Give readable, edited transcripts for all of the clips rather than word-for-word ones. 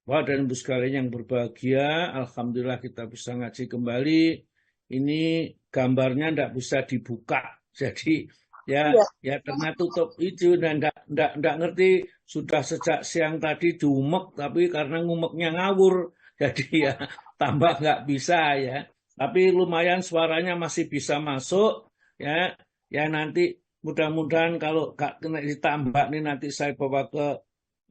Bapak dan Ibu sekalian yang berbahagia, alhamdulillah kita bisa ngaji kembali. Ini gambarnya tidak bisa dibuka, jadi Iya. ya karena tutup itu dan tidak ngerti sudah sejak siang tadi diumek, tapi karena ngumeknya ngawur, jadi ya tambah nggak bisa ya. Tapi lumayan suaranya masih bisa masuk ya. Ya nanti mudah-mudahan kalau nggak kena ditambah nih nanti saya bawa ke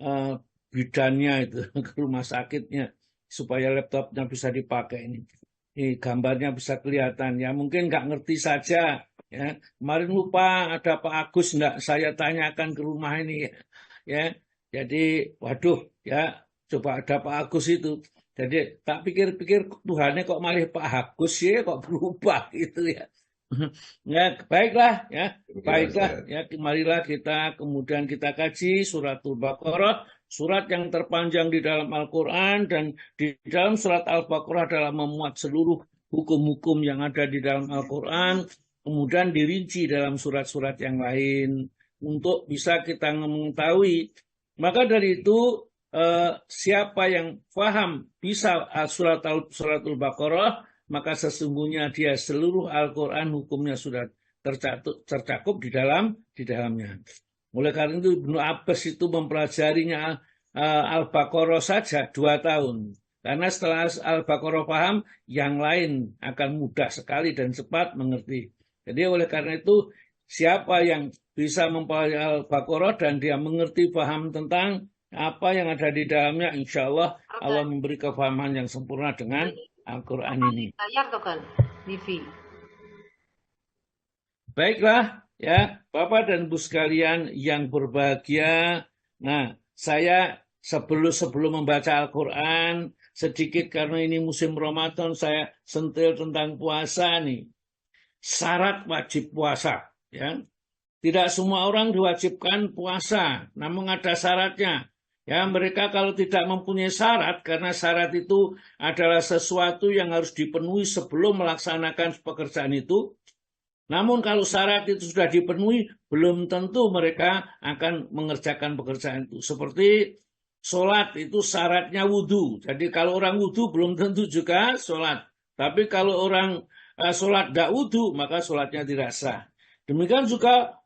eh, bidannya itu ke rumah sakitnya supaya laptopnya bisa dipakai ini. Ini gambarnya bisa kelihatan ya. Mungkin nggak ngerti saja ya. Kemarin lupa ada Pak Agus nggak saya tanyakan ke rumah ini ya. Ya. Jadi waduh ya coba ada Pak Agus itu. Jadi tak pikir-pikir Tuhannya kok malah Pak Agus ya kok berubah gitu ya. Ya, baiklah ya. Baiklah ya, marilah kita kemudian kita kaji suratul Baqarah, surat yang terpanjang di dalam Al-Quran, dan di dalam surat Al-Baqarah adalah memuat seluruh hukum-hukum yang ada di dalam Al-Quran, kemudian dirinci dalam surat-surat yang lain untuk bisa kita mengetahui. Maka dari itu siapa yang paham bisa suratul Baqarah, maka sesungguhnya dia seluruh Al-Quran hukumnya sudah tercakup di dalamnya. Oleh karena itu Ibnu Abbas itu mempelajarinya Al-Baqarah saja 2 tahun. Karena setelah Al-Baqarah paham, yang lain akan mudah sekali dan cepat mengerti. Jadi oleh karena itu, siapa yang bisa mempelajari Al-Baqarah dan dia mengerti paham tentang apa yang ada di dalamnya, insya Allah Allah memberi kefahaman yang sempurna dengan Al-Quran ini. Layar tuh kan, TV. Baiklah, ya, Bapak dan Ibu sekalian yang berbahagia. Nah, saya sebelum membaca Al-Quran, sedikit karena ini musim Ramadan, saya sentil tentang puasa nih. Syarat wajib puasa, ya. Tidak semua orang diwajibkan puasa, namun ada syaratnya. Ya, mereka kalau tidak mempunyai syarat, karena syarat itu adalah sesuatu yang harus dipenuhi sebelum melaksanakan pekerjaan itu. Namun kalau syarat itu sudah dipenuhi, belum tentu mereka akan mengerjakan pekerjaan itu. Seperti sholat itu syaratnya wudhu. Jadi kalau orang wudhu belum tentu juga sholat. Tapi kalau orang sholat tidak wudhu, maka sholatnya tidak sah. Demikian juga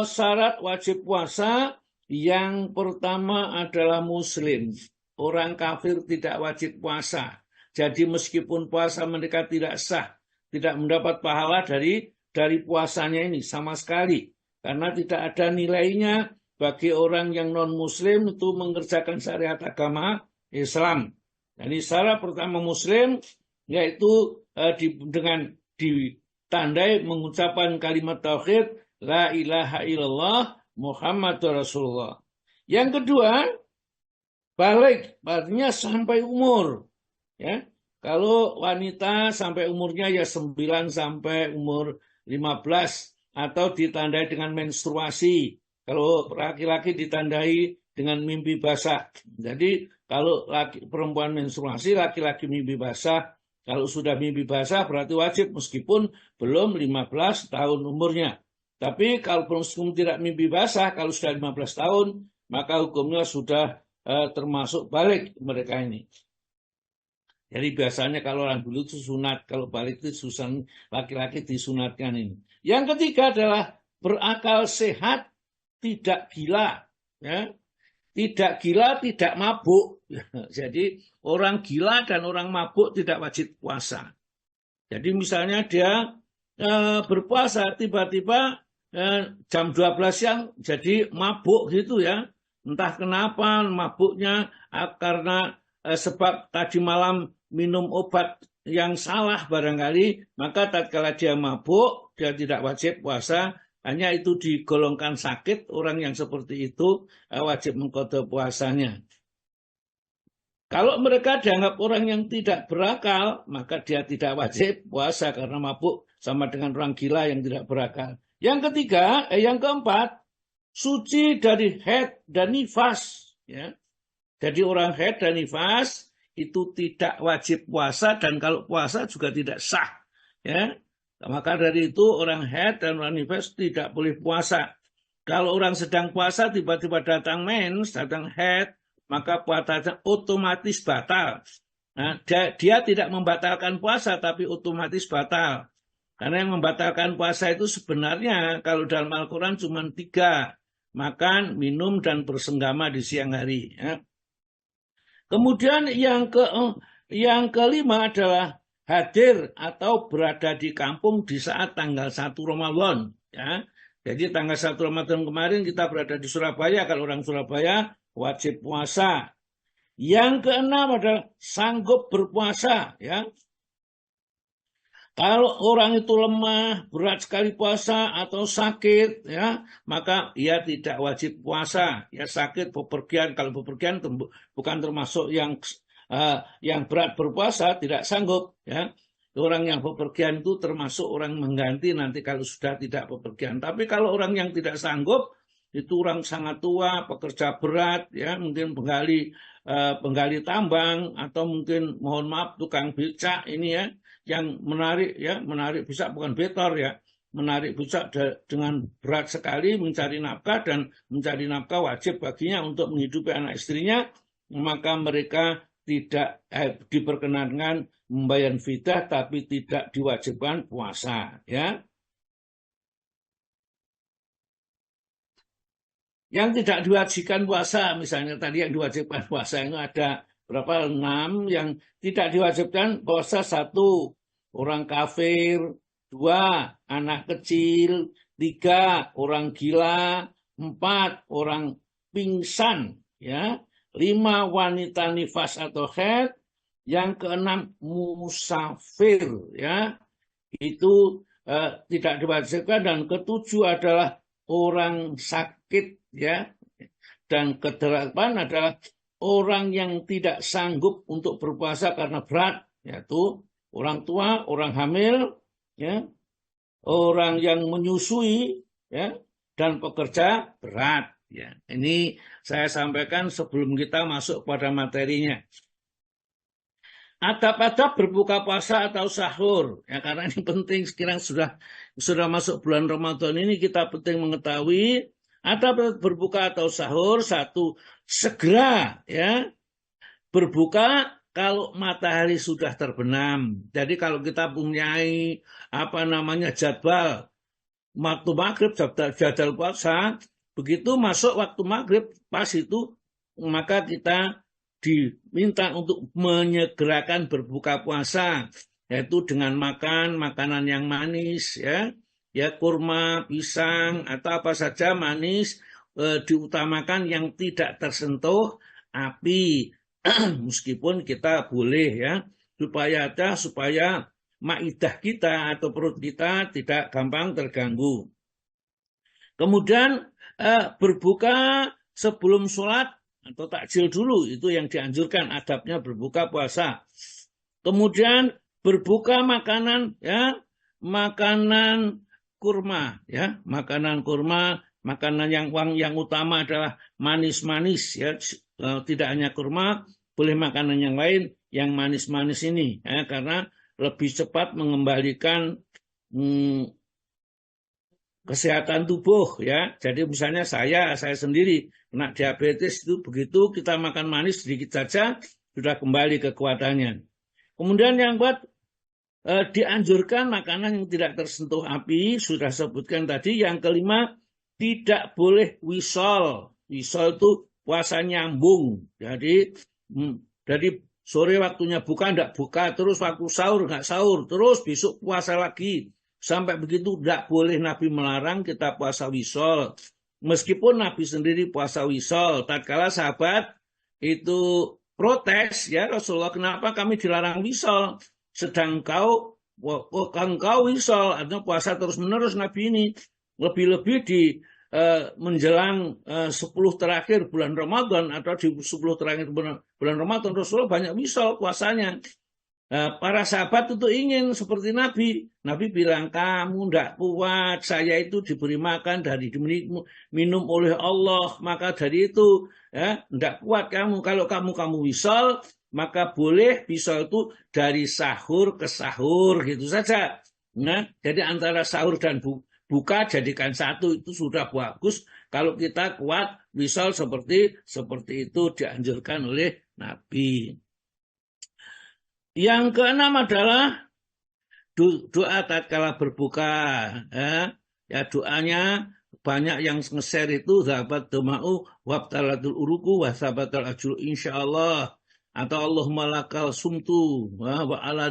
syarat wajib puasa yang pertama adalah muslim. Orang kafir tidak wajib puasa. Jadi meskipun puasa mereka tidak sah, tidak mendapat pahala dari puasanya ini sama sekali. Karena tidak ada nilainya bagi orang yang non-muslim itu mengerjakan syariat agama Islam. Jadi syarat pertama muslim yaitu dengan ditandai mengucapkan kalimat tauhid la ilaha illallah Muhammadur Rasulullah. Yang kedua, balik, artinya sampai umur. Ya. Kalau wanita sampai umurnya ya 9 sampai umur 15 atau ditandai dengan menstruasi. Kalau laki-laki ditandai dengan mimpi basah. Jadi kalau perempuan menstruasi, laki-laki mimpi basah. Kalau sudah mimpi basah berarti wajib meskipun belum 15 tahun umurnya. Tapi kalau meskipun tidak mimpi basah, kalau sudah 15 tahun, maka hukumnya sudah termasuk balik mereka ini. Jadi biasanya kalau orang dulu itu sunat, kalau balik itu susan laki-laki disunatkan ini. Yang ketiga adalah berakal sehat, tidak gila, ya. Tidak gila, tidak mabuk. Jadi orang gila dan orang mabuk tidak wajib puasa. Jadi misalnya dia berpuasa tiba-tiba jam 12 siang jadi mabuk gitu ya. Entah kenapa mabuknya karena sebab tadi malam minum obat yang salah barangkali, maka tatkala dia mabuk, dia tidak wajib puasa, hanya itu digolongkan sakit, orang yang seperti itu wajib mengqadha puasanya. Kalau mereka dianggap orang yang tidak berakal, maka dia tidak wajib puasa karena mabuk sama dengan orang gila yang tidak berakal. Yang ketiga, yang keempat, suci dari haid dan nifas. Ya. Jadi orang haid dan nifas itu tidak wajib puasa dan kalau puasa juga tidak sah. Ya. Maka dari itu orang haid dan orang nifas tidak boleh puasa. Kalau orang sedang puasa tiba-tiba datang mens, datang haid, maka puasanya otomatis batal. Nah, dia tidak membatalkan puasa, tapi otomatis batal. Karena yang membatalkan puasa itu sebenarnya kalau dalam Al-Quran cuma 3. Makan, minum, dan bersenggama di siang hari. Ya. Kemudian yang kelima adalah hadir atau berada di kampung di saat tanggal 1 Ramadan. Ya. Jadi tanggal 1 Ramadan kemarin kita berada di Surabaya. Kalau orang Surabaya wajib puasa. Yang keenam adalah sanggup berpuasa. Ya. Kalau orang itu lemah, berat sekali puasa atau sakit, ya, maka ia tidak wajib puasa. Ya sakit, bepergian, kalau bepergian bukan termasuk yang berat berpuasa, tidak sanggup. Ya. Orang yang bepergian itu termasuk orang mengganti nanti kalau sudah tidak bepergian. Tapi kalau orang yang tidak sanggup, itu orang sangat tua, pekerja berat, ya, mungkin penggali tambang atau mungkin mohon maaf tukang becak ini ya. Yang menarik becak bukan betor ya, menarik becak dengan berat sekali mencari nafkah dan mencari nafkah wajib baginya untuk menghidupi anak istrinya, maka mereka tidak diperkenankan membayar fidyah tapi tidak diwajibkan puasa ya. Yang tidak diwajibkan puasa, misalnya tadi yang diwajibkan puasa itu ada berapa? 6. Yang tidak diwajibkan puasa 1. Orang kafir, 2. Anak kecil, 3. Orang gila, 4. Orang pingsan, ya. 5. Wanita nifas atau haid. Yang ke-6 musafir, ya. Itu tidak diwajibkan. Dan ke-7 adalah orang sakit, ya. Dan ke-8 adalah orang yang tidak sanggup untuk berpuasa karena berat, yaitu orang tua, orang hamil, ya, orang yang menyusui, ya, dan pekerja berat. Ya. Ini saya sampaikan sebelum kita masuk pada materinya. Adab-adab berbuka puasa atau sahur, ya, karena ini penting. Sekarang sudah masuk bulan Ramadan ini kita penting mengetahui adab berbuka atau sahur. 1, segera, ya, berbuka kalau matahari sudah terbenam. Jadi kalau kita punyai jadwal waktu maghrib, jadwal puasa, begitu masuk waktu maghrib pas itu, maka kita diminta untuk menyegerakan berbuka puasa, yaitu dengan makan makanan yang manis, ya, kurma, pisang atau apa saja manis, diutamakan yang tidak tersentuh api. Meskipun kita boleh ya supaya maidah kita atau perut kita tidak gampang terganggu. Kemudian berbuka sebelum sholat atau takjil dulu, itu yang dianjurkan adabnya berbuka puasa. Kemudian berbuka makanan kurma, ya, makanan kurma, makanan yang utama adalah manis-manis, ya, tidak hanya kurma, boleh makanan yang lain yang manis-manis ini, ya, karena lebih cepat mengembalikan kesehatan tubuh, ya. Jadi misalnya saya sendiri kena diabetes itu begitu kita makan manis sedikit saja sudah kembali kekuatannya. Kemudian yang buat dianjurkan makanan yang tidak tersentuh api, sudah sebutkan tadi. Yang kelima, tidak boleh wisol. Wisol itu puasa nyambung. Jadi sore waktunya buka, enggak buka, terus waktu sahur enggak sahur, terus besok puasa lagi. Sampai begitu enggak boleh. Nabi melarang kita puasa wisol. Meskipun Nabi sendiri puasa wisol, tatkala sahabat itu protes, ya Rasulullah, kenapa kami dilarang wisol? Sedang engkau wisol, artinya puasa terus-menerus Nabi ini. Lebih-lebih di menjelang 10 terakhir bulan Ramadan atau di 10 terakhir bulan Ramadan, Rasulullah banyak wisol puasanya. Para sahabat itu ingin seperti Nabi. Nabi bilang, kamu tidak kuat, saya itu diberi makan dari minum oleh Allah, maka dari itu ya tidak kuat kamu. Kalau kamu wisol, maka boleh wisol itu dari sahur ke sahur, gitu saja. Nah, jadi antara sahur dan buka jadikan satu, itu sudah bagus kalau kita kuat misal seperti itu dianjurkan oleh Nabi. Yang keenam adalah doa tatkala berbuka. Ya doanya banyak yang nge-share itu sahabat doma'u wabtalatul uruku wa sabatal ajru insyaallah, atau Allahumma lakal sumtu wa ala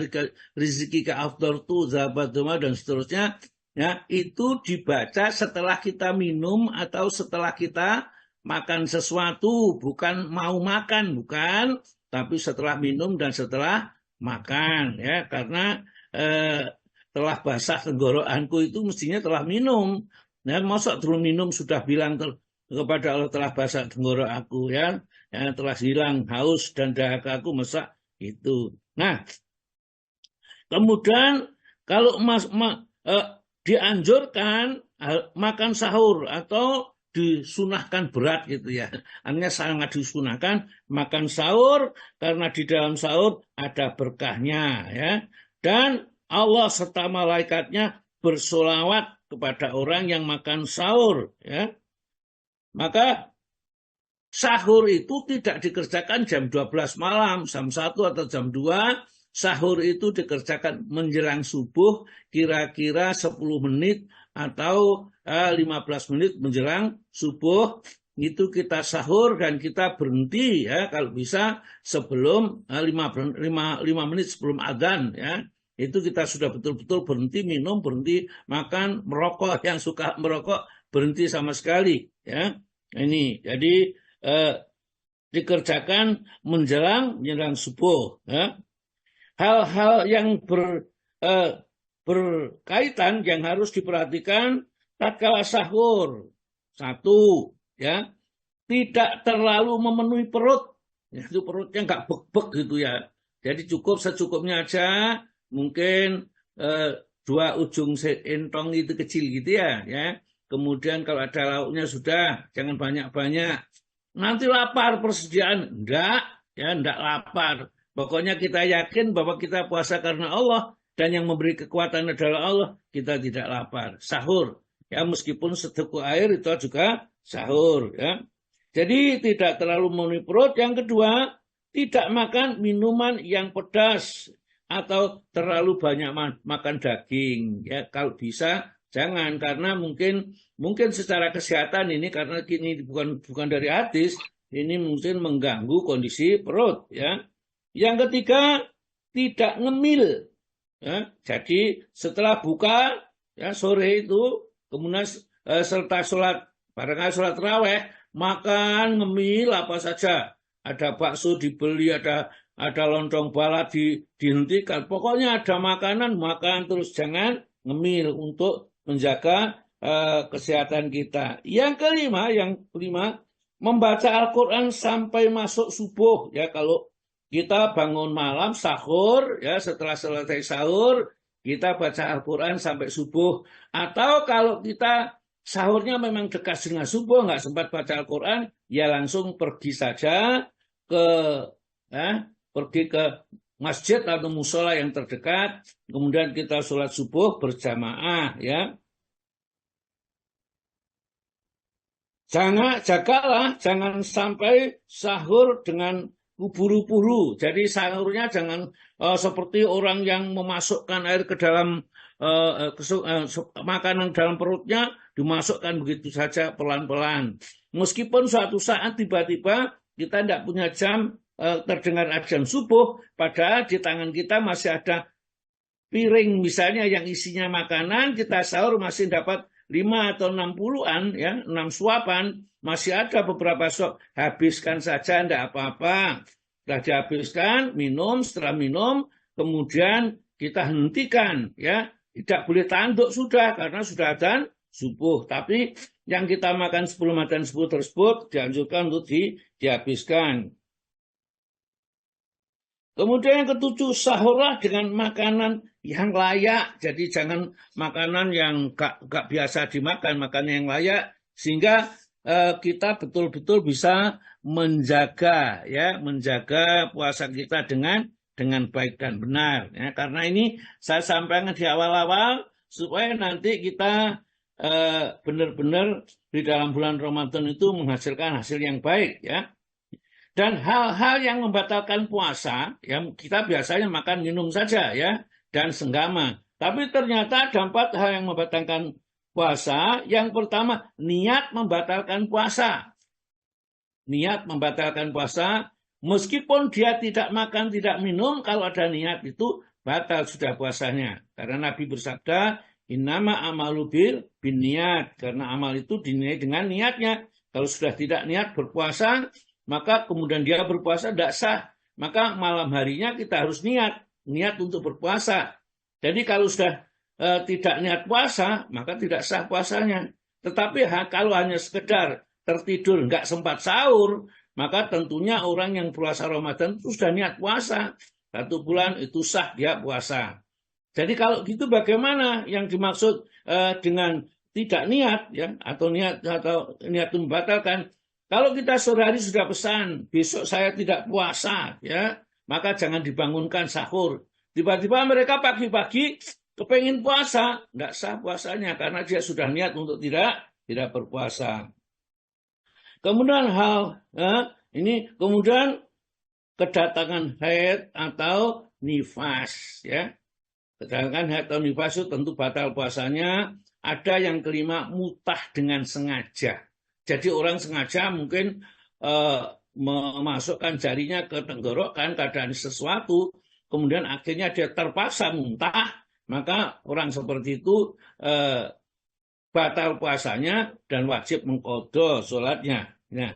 rizkika afdartu sahabat doma dan seterusnya. Ya, itu dibaca setelah kita minum atau setelah kita makan sesuatu, bukan mau makan, bukan, tapi setelah minum dan setelah makan, ya, karena telah basah tenggorokanku itu mestinya telah minum. Ya, masa terus minum sudah bilang kepada Allah telah basah tenggorokanku, ya, telah hilang haus dan dahaga aku, masa itu. Nah, kemudian kalau dianjurkan makan sahur atau disunahkan berat gitu ya. Artinya sangat disunahkan makan sahur karena di dalam sahur ada berkahnya ya. Dan Allah serta malaikatnya bersolawat kepada orang yang makan sahur ya. Maka sahur itu tidak dikerjakan jam 12 malam, jam 1 atau jam 2. Sahur itu dikerjakan menjelang subuh kira-kira 10 menit atau 15 menit menjelang subuh. Itu kita sahur dan kita berhenti ya kalau bisa sebelum 5 menit sebelum adzan ya. Itu kita sudah betul-betul berhenti minum, berhenti makan, merokok, yang suka merokok berhenti sama sekali ya. Ini jadi dikerjakan menjelang subuh ya. Hal-hal yang berkaitan yang harus diperhatikan tatkala sahur. Satu, ya, tidak terlalu memenuhi perut. Ya, itu perutnya nggak bek-bek gitu ya. Jadi cukup secukupnya aja. Mungkin 2 ujung entong itu kecil gitu ya. Kemudian kalau ada lauknya sudah, jangan banyak-banyak. Nanti lapar persediaan. Enggak lapar. Pokoknya kita yakin bahwa kita puasa karena Allah dan yang memberi kekuatan adalah Allah, kita tidak lapar. Sahur, ya meskipun seteguk air itu juga sahur, ya. Jadi tidak terlalu memenuhi perut. Yang kedua, tidak makan minuman yang pedas atau terlalu banyak makan daging. Ya, kalau bisa jangan, karena mungkin secara kesehatan ini, karena ini bukan dari hadis, ini mungkin mengganggu kondisi perut, ya. Yang ketiga, tidak ngemil. Ya, jadi setelah buka ya sore itu, kemudian serta barangkali sholat raweh, makan ngemil apa saja. Ada bakso dibeli, ada lontong bala dihentikan. Pokoknya ada makanan, makan terus, jangan ngemil untuk menjaga kesehatan kita. Yang kelima, membaca Al-Quran sampai masuk subuh. Ya, kalau kita bangun malam, sahur, ya setelah selesai sahur, kita baca Al-Quran sampai subuh. Atau kalau kita sahurnya memang dekat dengan subuh, nggak sempat baca Al-Quran, ya langsung pergi saja pergi ke masjid atau musola yang terdekat, kemudian kita sholat subuh berjamaah, ya. Jangan sampai sahur dengan buru-buru. Jadi sahurnya jangan seperti orang yang memasukkan air ke dalam makanan dalam perutnya, dimasukkan begitu saja pelan-pelan. Meskipun suatu saat tiba-tiba kita tidak punya jam, terdengar azan subuh, padahal di tangan kita masih ada piring misalnya yang isinya makanan, kita sahur masih dapat 5 atau 6 puluhan, ya, 6 suapan, masih ada beberapa suap, habiskan saja, tidak apa-apa. Setelah dihabiskan, minum, setelah minum, kemudian kita hentikan, ya, tidak boleh tanduk sudah, karena sudah adzan subuh. Tapi yang kita makan sebelum adzan subuh tersebut dianjurkan untuk dihabiskan. Kemudian yang ketujuh, sahurlah dengan makanan yang layak. Jadi jangan makanan yang gak biasa dimakan, makanan yang layak, sehingga kita betul-betul bisa menjaga puasa kita dengan baik dan benar. Ya, karena ini saya sampaikan di awal-awal supaya nanti kita benar-benar di dalam bulan Ramadan itu menghasilkan hasil yang baik ya. Dan hal-hal yang membatalkan puasa, ya kita biasanya makan minum saja ya dan senggama. Tapi ternyata ada 4 hal yang membatalkan puasa. Yang pertama, niat membatalkan puasa. Niat membatalkan puasa, meskipun dia tidak makan, tidak minum, kalau ada niat itu batal sudah puasanya. Karena Nabi bersabda, innama amalu bin niat. Karena amal itu dinilai dengan niatnya. Kalau sudah tidak niat berpuasa, maka kemudian dia berpuasa tidak sah. Maka malam harinya kita harus niat untuk berpuasa. Jadi kalau sudah tidak niat puasa, maka tidak sah puasanya. Tetapi kalau hanya sekedar tertidur, nggak sempat sahur, maka tentunya orang yang puasa Ramadan itu sudah niat puasa. 1 bulan itu sah dia puasa. Jadi kalau gitu bagaimana yang dimaksud dengan tidak niat ya atau niat itu membatalkan? Kalau kita sore hari sudah pesan, besok saya tidak puasa, ya, maka jangan dibangunkan sahur. Tiba-tiba mereka pagi-pagi kepengen puasa, nggak sah puasanya karena dia sudah niat untuk tidak berpuasa. Kemudian kemudian kedatangan haid atau nifas, ya. Kedatangan haid atau nifas itu tentu batal puasanya. Ada yang kelima, mutah dengan sengaja. Jadi orang sengaja mungkin memasukkan jarinya ke tenggorokan keadaan sesuatu, kemudian akhirnya dia terpaksa muntah, maka orang seperti itu batal puasanya dan wajib mengqadha sholatnya. Nah,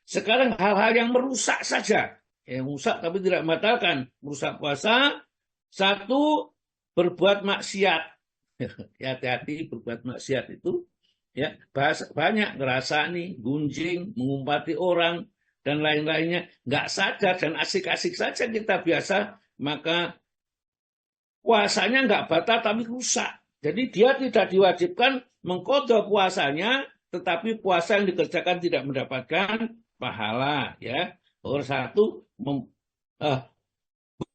sekarang hal-hal yang merusak saja, merusak tapi tidak membatalkan, merusak puasa. 1, berbuat maksiat. Hati-hati berbuat maksiat itu. Ya, banyak ngerasani, gunjing, mengumpati orang dan lain-lainnya, nggak sadar dan asik-asik saja kita biasa, maka puasanya nggak batal tapi rusak. Jadi dia tidak diwajibkan mengqadha puasanya, tetapi puasa yang dikerjakan tidak mendapatkan pahala. Ya, nomor 1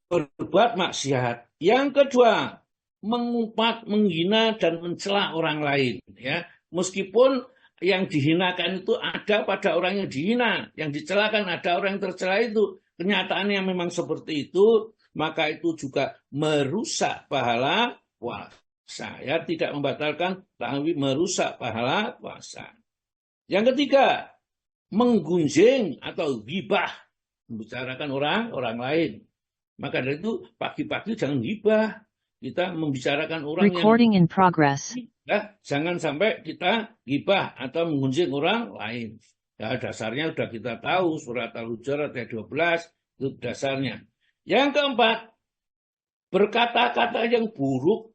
berbuat maksiat. Yang kedua, mengumpat, menghina dan mencela orang lain. Ya. Meskipun yang dihinakan itu ada pada orang yang dihina, yang dicelakan ada orang yang tercela itu. Kenyataannya memang seperti itu, maka itu juga merusak pahala puasa. Ya, tidak membatalkan, tapi merusak pahala puasa. Yang ketiga, menggunjing atau ghibah, membicarakan orang lain. Maka dari itu pagi-pagi jangan ghibah. Kita membicarakan orang Recording yang in progress. Ya, jangan sampai kita ghibah atau menggunjing orang lain. Ya, dasarnya sudah kita tahu, surat Al-Hujurat ayat 12 itu dasarnya. Yang keempat, berkata-kata yang buruk,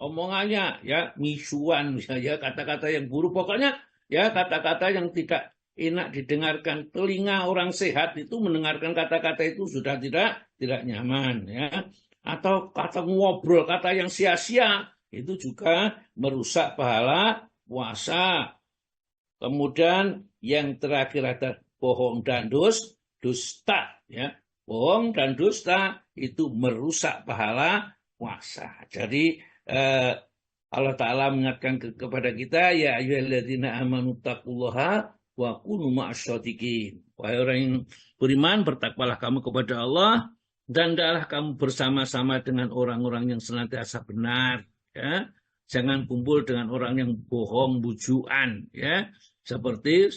omongannya ya misuan misalnya, kata-kata yang buruk, pokoknya ya kata-kata yang tidak enak didengarkan. Telinga orang sehat itu mendengarkan kata-kata itu sudah tidak nyaman ya. Atau kata ngobrol, kata yang sia-sia, itu juga merusak pahala puasa. Kemudian yang terakhir ada bohong dan dusta. Ya. Bohong dan dusta itu merusak pahala puasa. Jadi Allah Ta'ala mengingatkan kepada kita, ya ayyuhalladzina amanu taqullaha wa kunu ma'asyadiqin. Wahai orang yang beriman, bertakwalah kamu kepada Allah, dan hendaklah kamu bersama-sama dengan orang-orang yang senantiasa benar. Ya. Jangan kumpul dengan orang yang bohong, bujuan. Ya. Seperti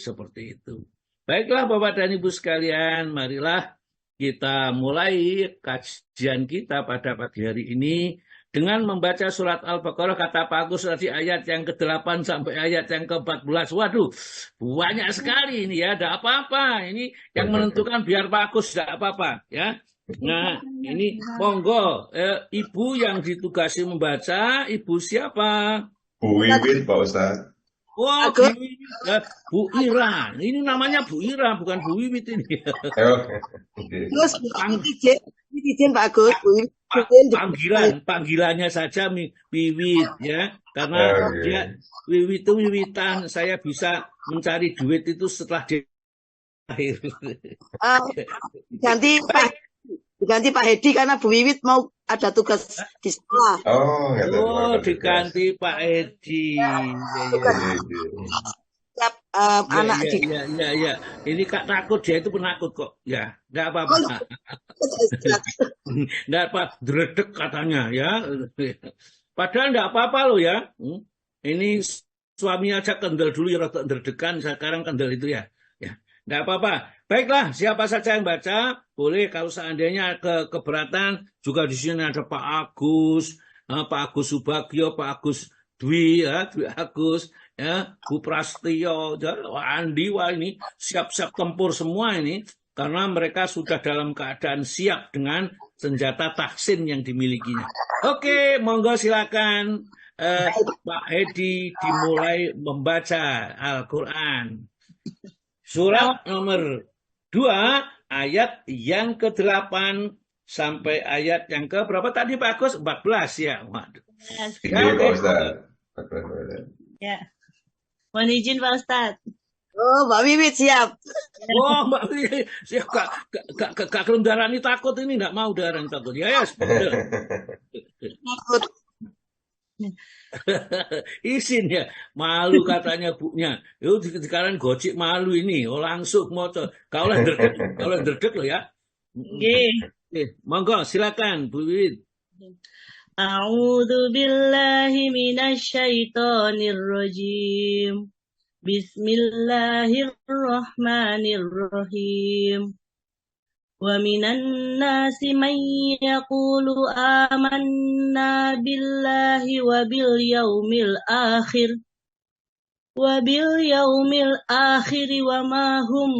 itu. Baiklah Bapak dan Ibu sekalian, marilah kita mulai kajian kita pada pagi hari ini dengan membaca surat Al-Baqarah. Kata Pak Agus tadi ayat yang ke-8 sampai ayat yang ke-14. Waduh, banyak sekali ini ya, tidak apa-apa. Ini yang menentukan biar Pak Agus, tidak apa-apa. Ya. Nah, ini monggo ibu yang ditugasi membaca, ibu siapa? Bu Wiwit, Pak Ustadz. Wah, Bu Ira. Ini namanya Bu Ira, bukan Bu Wiwit ini. Terus izin Pak Agus, panggilannya saja Wiwit ya, karena dia Wiwit itu wiwitan. Saya bisa mencari duit itu setelah dia lahir. Diganti Pak Hedi karena Bu Wiwit mau ada tugas di sekolah. Oh, nggak tahu Oh, tugas. diganti Pak Edi. Ya, ya, Tugas ya. setiap Ya, anak ya, di ya, ya, ya. Ini Kak takut, dia itu penakut kok. Ya, nggak Oh, apa-apa. Ustaz. Nggak apa, dredeg katanya ya. Padahal nggak apa-apa loh ya. Ini suami aja kendel dulu ya, rada derdekan, sekarang kendel itu ya. Ya, nggak apa-apa. Baiklah, siapa saja yang baca, boleh kalau seandainya keberatan, juga di sini ada Pak Agus, Pak Agus Subagio, Pak Agus Dwi, ya, Dwi Agus, ya, Bu Prastio, ya, Andi, wah ini siap-siap tempur semua ini, karena mereka sudah dalam keadaan siap dengan senjata tahsin yang dimilikinya. Oke, monggo silakan Pak Hedi dimulai membaca Al-Quran. Surat nomor 2, ayat yang ke-8 sampai ayat yang ke berapa tadi Pak Agus? 14 ya. Waduh. Ini Pak Ustaz. Ya. Mohon izin Pak Ustaz. Oh, Mbak Wiwit siap. Oh, Mbak Wiwit siap. Kak Darani takut ini, nggak mau Darani takut. Ya, ya. Takut. Izin ya, malu katanya bunya. Itu sekarang gocik malu ini, langsung mau kalau derdek lo ya. Monggo silakan Bu Wiwit. A'udzu billahi minasyaitonir rajim. Bismillahirrahmanirrahim. Wa minan nasi man yaqulu amanna billahi wa bil yaumil akhir wa ma hum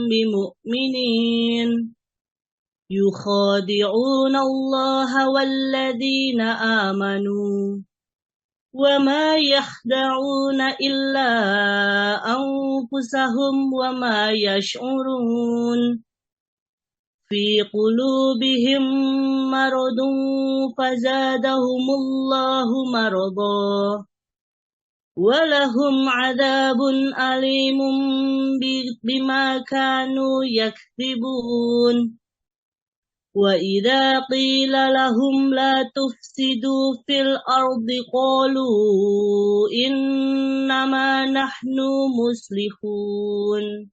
bimu'minin yukhadi'una Allah walladzina amanu wa ma yakhda'una illa anfusahum wa ma yash'urun fi qulubihim maradun fazadahumullahu marada walahum adabun alimun bima kanu yakdzibun wa idza qila lahum la tufsidu fil ardi qalu innama nahnu muslihun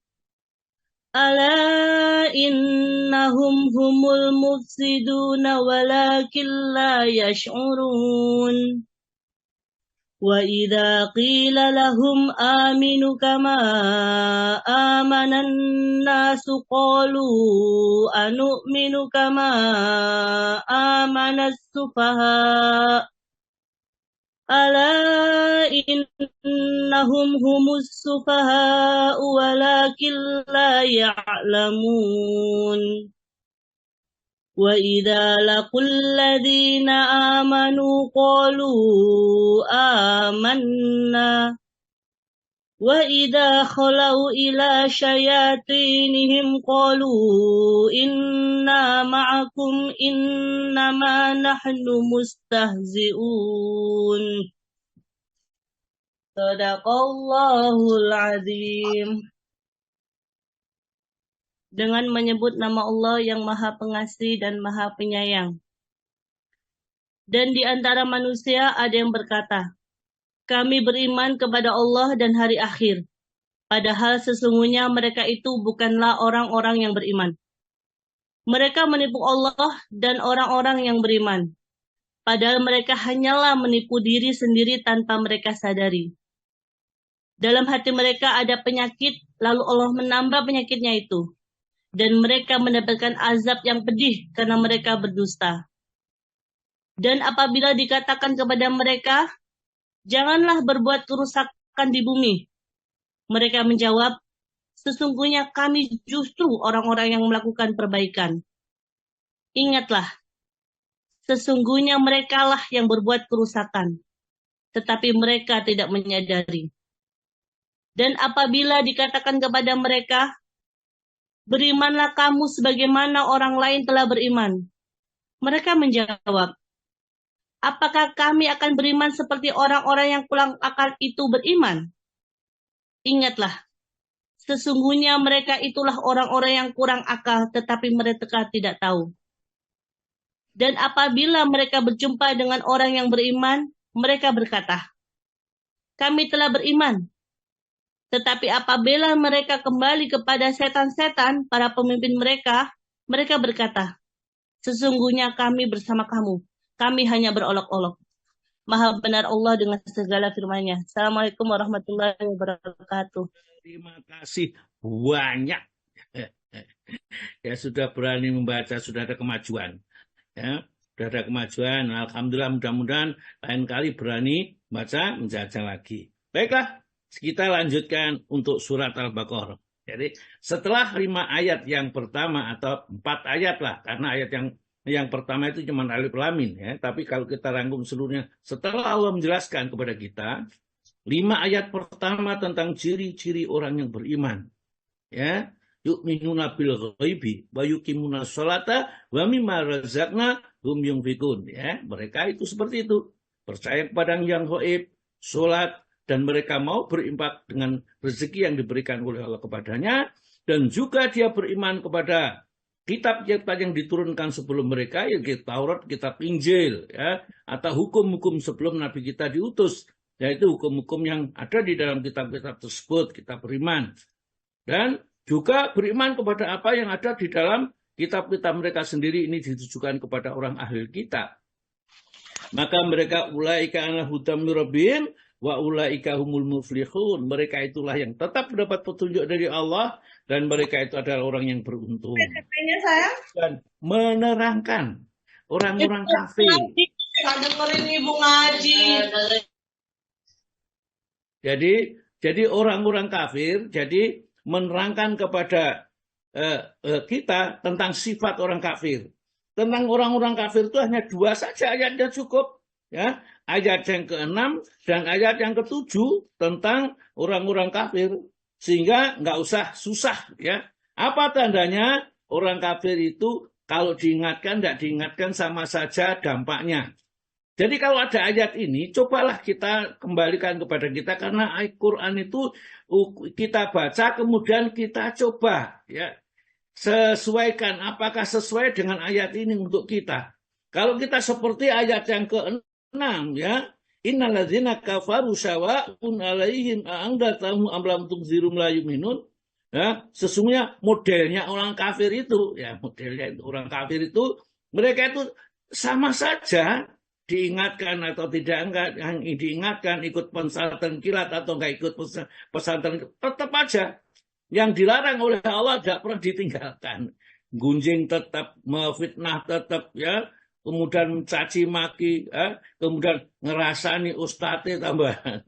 Ala innahum humul mufsiduna walakin la yash'urun Wa idza qila lahum aminu kama amanan nasu qalu anu'minu kama amanas sufaha Ala innahum humus sufaha walakin la ya'lamun Wa idza laqul ladzina amanu qalu amanna Wa idza khalau ila syayatinihim qalu inna ma'akum innama nahnu mustahzi'un Sadaqallahul azim. Dengan menyebut nama Allah yang Maha Pengasih dan Maha Penyayang. Dan di antara manusia ada yang berkata, kami beriman kepada Allah dan hari akhir. Padahal sesungguhnya mereka itu bukanlah orang-orang yang beriman. Mereka menipu Allah dan orang-orang yang beriman. Padahal mereka hanyalah menipu diri sendiri tanpa mereka sadari. Dalam hati mereka ada penyakit, lalu Allah menambah penyakitnya itu. Dan mereka mendapatkan azab yang pedih karena mereka berdusta. Dan apabila dikatakan kepada mereka, janganlah berbuat kerusakan di bumi. Mereka menjawab, sesungguhnya kami justru orang-orang yang melakukan perbaikan. Ingatlah, sesungguhnya merekalah yang berbuat kerusakan, tetapi mereka tidak menyadari. Dan apabila dikatakan kepada mereka, berimanlah kamu sebagaimana orang lain telah beriman. Mereka menjawab, apakah kami akan beriman seperti orang-orang yang kurang akal itu beriman? Ingatlah, sesungguhnya mereka itulah orang-orang yang kurang akal, tetapi mereka tidak tahu. Dan apabila mereka berjumpa dengan orang yang beriman, mereka berkata, kami telah beriman. Tetapi apabila mereka kembali kepada setan-setan, para pemimpin mereka, mereka berkata, sesungguhnya kami bersama kamu. Kami hanya berolok-olok. Maha benar Allah dengan segala firman-Nya. Assalamualaikum warahmatullahi wabarakatuh. Terima kasih banyak. Ya sudah berani membaca, sudah ada kemajuan. Ya, sudah ada kemajuan. Alhamdulillah, mudah-mudahan lain kali berani baca, menjajah lagi. Baiklah, kita lanjutkan untuk surat Al-Baqarah. Jadi setelah 5 ayat yang pertama atau 4 ayat lah, karena ayat yang pertama itu cuma alif lam mim, ya. Tapi kalau kita rangkum seluruhnya, setelah Allah menjelaskan kepada kita 5 ayat pertama tentang ciri-ciri orang yang beriman, ya. Yu'minuna bil ghaibi wa yuqimuna sholata wa mimma razaqnahum yunfikun, ya. Mereka itu seperti itu, percaya kepada yang gaib, salat, dan mereka mau berimpak dengan rezeki yang diberikan oleh Allah kepadanya, dan juga dia beriman kepada kitab-kitab yang diturunkan sebelum mereka, yaitu Taurat, kitab Injil, ya, atau hukum-hukum sebelum Nabi kita diutus, yaitu hukum-hukum yang ada di dalam kitab-kitab tersebut, kita beriman. Dan juga beriman kepada apa yang ada di dalam kitab-kitab mereka sendiri, ini ditujukan kepada orang ahli kitab. Maka mereka ulaika ala hudam rabbihim wa ulaika humul muflihun. Mereka itulah yang tetap mendapat petunjuk dari Allah, dan mereka itu adalah orang yang beruntung. Dan menerangkan orang-orang kafir. Dengerin ibu ngaji. Jadi orang-orang kafir, jadi menerangkan kepada kita tentang sifat orang kafir. Tentang orang-orang kafir itu hanya 2 saja ayatnya cukup, ya. Ayat yang ke-6 dan ayat yang ke-7 tentang orang-orang kafir, sehingga nggak usah susah, ya. Apa tandanya orang kafir itu kalau diingatkan, tidak diingatkan sama saja dampaknya. Jadi kalau ada ayat ini, cobalah kita kembalikan kepada kita, karena Al-Quran itu kita baca, kemudian kita coba, ya, sesuaikan apakah sesuai dengan ayat ini untuk kita. Kalau kita seperti ayat yang ke-6, ya, innalladzina kafaru sawa'un 'alaihim a'andzartahum am lam tunzirum la yu'minun. Ya, sesungguhnya modelnya orang kafir itu, ya, modelnya orang kafir itu, mereka itu sama saja, diingatkan atau tidak, enggak, yang diingatkan ikut pesantren kilat atau enggak ikut pesantren, tetap aja yang dilarang oleh Allah tidak pernah ditinggalkan. Gunjing tetap, memfitnah tetap, ya, kemudian mencaci maki, ya, kemudian ngerasani ustadz tambahan.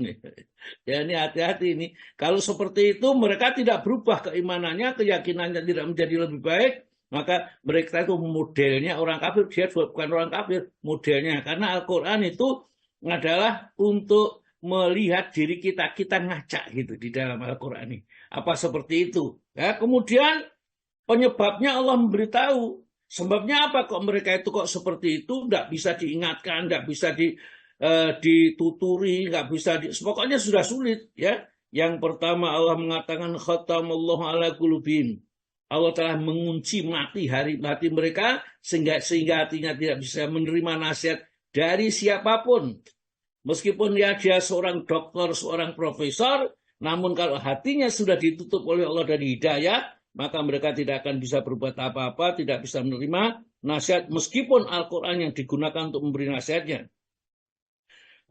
Ya, ini hati-hati ini. Kalau seperti itu mereka tidak berubah keimanannya, keyakinannya tidak menjadi lebih baik, maka mereka itu modelnya orang kafir. Dia bukan orang kafir, modelnya. Karena Al-Quran itu adalah untuk melihat diri kita ngaca gitu di dalam Al-Quran ini. Apa seperti itu? Ya, kemudian penyebabnya Allah memberitahu. Sebabnya apa kok mereka itu kok seperti itu? Tidak bisa diingatkan, tidak bisa dituturi, nggak bisa pokoknya sudah sulit, ya. Yang pertama Allah mengatakan khatamallahu ala qulubihim. Allah telah mengunci hati mereka sehingga hatinya tidak bisa menerima nasihat dari siapapun. Meskipun dia seorang dokter, seorang profesor, namun kalau hatinya sudah ditutup oleh Allah dari hidayah, maka mereka tidak akan bisa berbuat apa-apa, tidak bisa menerima nasihat meskipun Al-Quran yang digunakan untuk memberi nasihatnya.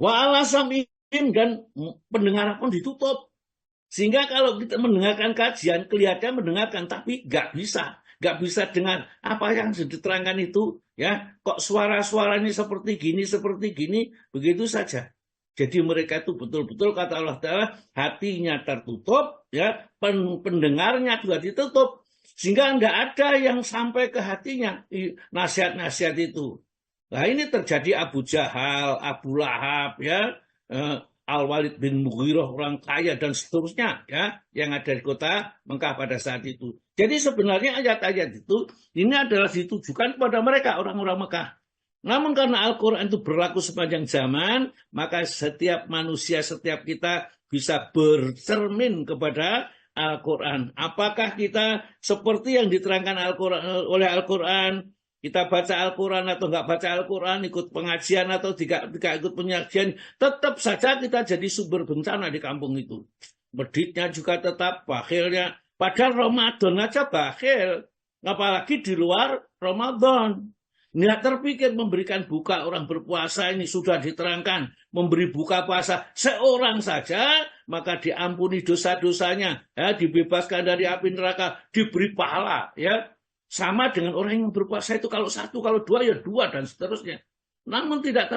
Wa alasamihim, dan pendengaran pun ditutup. Sehingga kalau kita mendengarkan kajian, kelihatan mendengarkan, tapi nggak bisa dengar apa yang diterangkan itu, ya. Kok suara-suaranya seperti gini, begitu saja. Jadi mereka itu betul-betul kata Allah Ta'ala, hatinya tertutup, ya, pendengarnya juga ditutup, sehingga nggak ada yang sampai ke hatinya nasihat-nasihat itu. Nah, ini terjadi Abu Jahal, Abu Lahab, ya, Al-Walid bin Mughirah, orang kaya, dan seterusnya, ya, yang ada di kota Mekah pada saat itu. Jadi sebenarnya ayat-ayat itu ini adalah ditujukan kepada mereka, orang-orang Mekah. Namun karena Al-Quran itu berlaku sepanjang zaman, maka setiap manusia, setiap kita bisa bercermin kepada Al-Quran. Apakah kita seperti yang diterangkan oleh Al-Quran, kita baca Al-Quran atau nggak baca Al-Quran, ikut pengajian atau tidak ikut pengajian, tetap saja kita jadi sumber bencana di kampung itu. Meditnya juga tetap, bakhilnya. Padahal Ramadan aja bakhil, apalagi di luar Ramadan. Nggak terpikir memberikan buka orang berpuasa ini sudah diterangkan. Memberi buka puasa seorang saja, maka diampuni dosa-dosanya. Ya, dibebaskan dari api neraka, diberi pahala. Ya. Sama dengan orang yang berpuasa itu kalau satu, kalau dua, ya dua, dan seterusnya. Namun tidak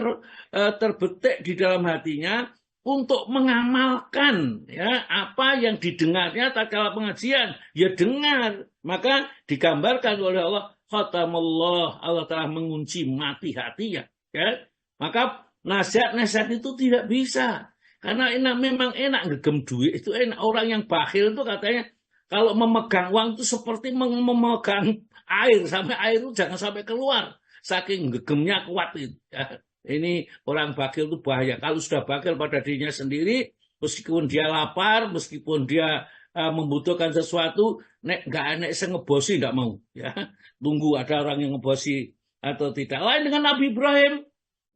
terbetik di dalam hatinya untuk mengamalkan ya apa yang didengarnya tatkala pengajian. Ya dengar. Maka digambarkan oleh Allah, khatamallah, Allah telah mengunci mati hatinya. Ya. Maka nasihat-nasihat itu tidak bisa. Karena memang enak ngegem duit, itu enak. Orang yang bakhil itu katanya, kalau memegang uang itu seperti memegang air. Sampai air itu jangan sampai keluar. Saking gegemnya kuat itu. Ya. Ini orang bakhil itu bahaya. Kalau sudah bakhil pada dirinya sendiri, meskipun dia lapar, meskipun dia membutuhkan sesuatu, nggak ngebosi, nggak mau. Ya. Tunggu ada orang yang ngebosi atau tidak. Lain dengan Nabi Ibrahim.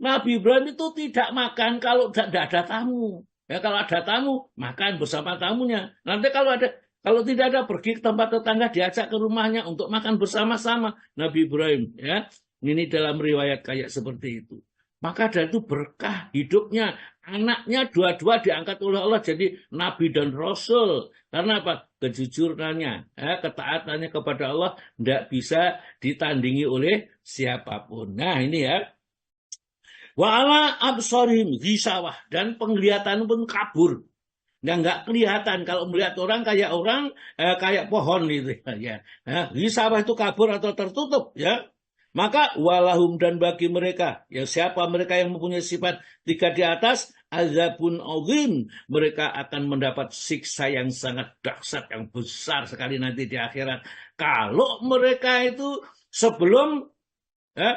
Nabi Ibrahim itu tidak makan kalau tidak ada tamu. Ya, kalau ada tamu, makan bersama tamunya. Nanti kalau tidak ada, pergi ke tempat tetangga, diajak ke rumahnya untuk makan bersama-sama. Nabi Ibrahim. Ya. Ini dalam riwayat kayak seperti itu. Maka dari itu berkah hidupnya. Anaknya dua-dua diangkat oleh Allah jadi Nabi dan Rasul. Karena apa? Kejujurannya, ketaatannya kepada Allah tidak bisa ditandingi oleh siapapun. Nah ini ya. Wa'ala absarihim ghisawah. Dan penglihatan pun kabur. Yang nggak kelihatan. Kalau melihat orang, kayak pohon gitu. Ya. Ghisawah itu kabur atau tertutup. Ya. Maka walahum dan bagi mereka, ya siapa mereka yang mempunyai sifat 3 di atas, azabun azim, mereka akan mendapat siksa yang sangat dahsyat, yang besar sekali nanti di akhirat. Kalau mereka itu sebelum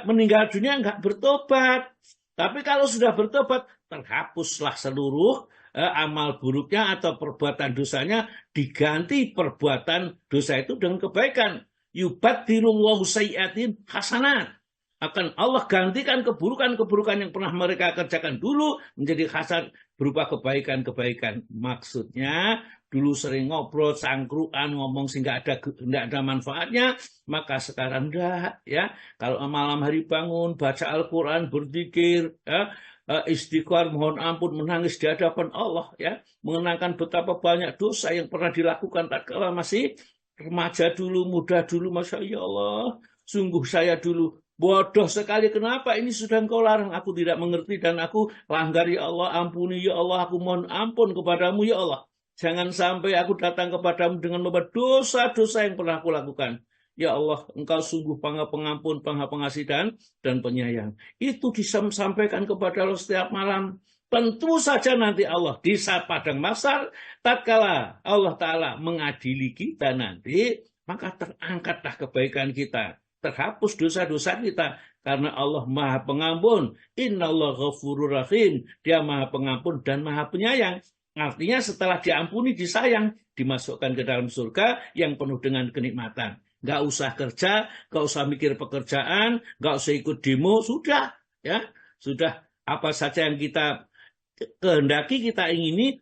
meninggal dunia nggak bertobat, tapi kalau sudah bertobat, terhapuslah seluruh amal buruknya atau perbuatan dosanya, diganti perbuatan dosa itu dengan kebaikan. Yubaddilullahu sayyi'atin hasanat. Akan Allah gantikan keburukan-keburukan yang pernah mereka kerjakan dulu menjadi hasan berupa kebaikan-kebaikan. Maksudnya dulu sering ngobrol, cangkruan, ngomong sehingga tidak ada manfaatnya, maka sekarang enggak ya. Kalau malam hari bangun, baca Al-Quran, berzikir, ya, istighfar, mohon ampun, menangis di hadapan Allah, ya, mengenangkan betapa banyak dosa yang pernah dilakukan tatkala masih remaja dulu, muda dulu, Masya Allah, sungguh saya dulu bodoh sekali. Kenapa ini sudah engkau larang? Aku tidak mengerti dan aku langgar, ya Allah, ampuni ya Allah, aku mohon ampun kepadamu ya Allah. Jangan sampai aku datang kepadamu dengan membuat dosa-dosa yang pernah aku lakukan. Ya Allah, engkau sungguh pengampun, pengasih dan penyayang. Itu disampaikan kepada Allah setiap malam. Tentu saja nanti Allah di saat padang mahsyar, tatkala Allah Ta'ala mengadili kita nanti, maka terangkatlah kebaikan kita, terhapus dosa-dosa kita, karena Allah Maha Pengampun. Innallaha ghafurur rahim. Dia Maha Pengampun dan Maha Penyayang. Artinya setelah diampuni, disayang, dimasukkan ke dalam surga yang penuh dengan kenikmatan. Nggak usah kerja, nggak usah mikir pekerjaan, nggak usah ikut demo, sudah, ya, sudah apa saja yang kita kehendaki, kita ingini,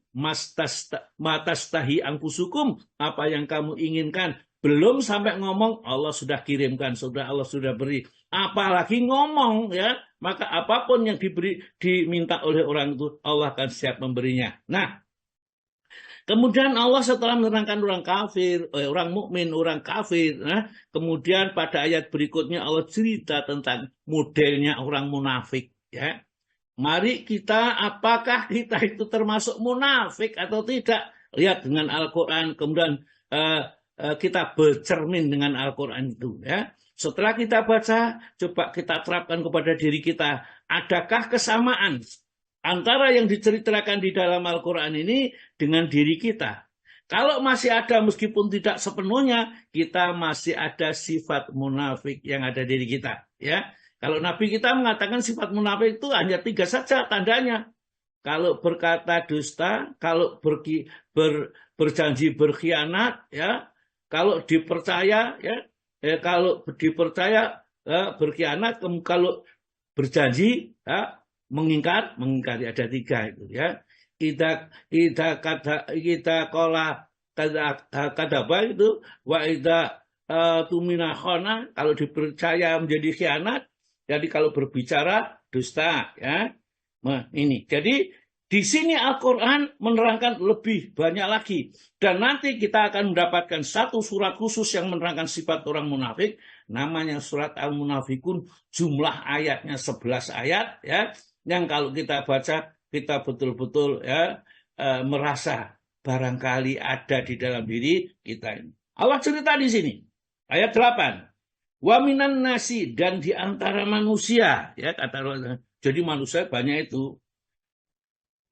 matastahi angkusukum, apa yang kamu inginkan. Belum sampai ngomong, Allah sudah kirimkan, Allah sudah beri. Apalagi ngomong, ya, maka apapun yang diminta oleh orang itu, Allah akan siap memberinya. Nah, kemudian Allah setelah menerangkan orang kafir, orang mukmin, orang kafir, nah, kemudian pada ayat berikutnya Allah cerita tentang modelnya orang munafik, ya. Mari kita, apakah kita itu termasuk munafik atau tidak? Lihat dengan Al-Quran, kemudian kita bercermin dengan Al-Quran itu. Ya. Setelah kita baca, coba kita terapkan kepada diri kita. Adakah kesamaan antara yang diceritakan di dalam Al-Quran ini dengan diri kita? Kalau masih ada, meskipun tidak sepenuhnya, kita masih ada sifat munafik yang ada di diri kita. Ya. Kalau Nabi kita mengatakan sifat munafik itu hanya 3 saja tandanya. Kalau berkata dusta, kalau berjanji berkhianat, ya, kalau dipercaya, ya, kalau dipercaya berkhianat, kalau berjanji mengingkari, ada 3 itu ya. Kita kola kadaba itu, wa ida tumina khona, kalau dipercaya menjadi khianat. Jadi kalau berbicara dusta ya. Nah, ini. Jadi di sini Al-Qur'an menerangkan lebih banyak lagi, dan nanti kita akan mendapatkan satu surat khusus yang menerangkan sifat orang munafik, namanya surat Al-Munafikun. Jumlah ayatnya 11 ayat ya, yang kalau kita baca kita betul-betul ya merasa barangkali ada di dalam diri kita ini. Allah cerita di sini ayat 8. Wa minan nasi, dan di antara manusia ya, kata Allah. Jadi manusia banyak itu.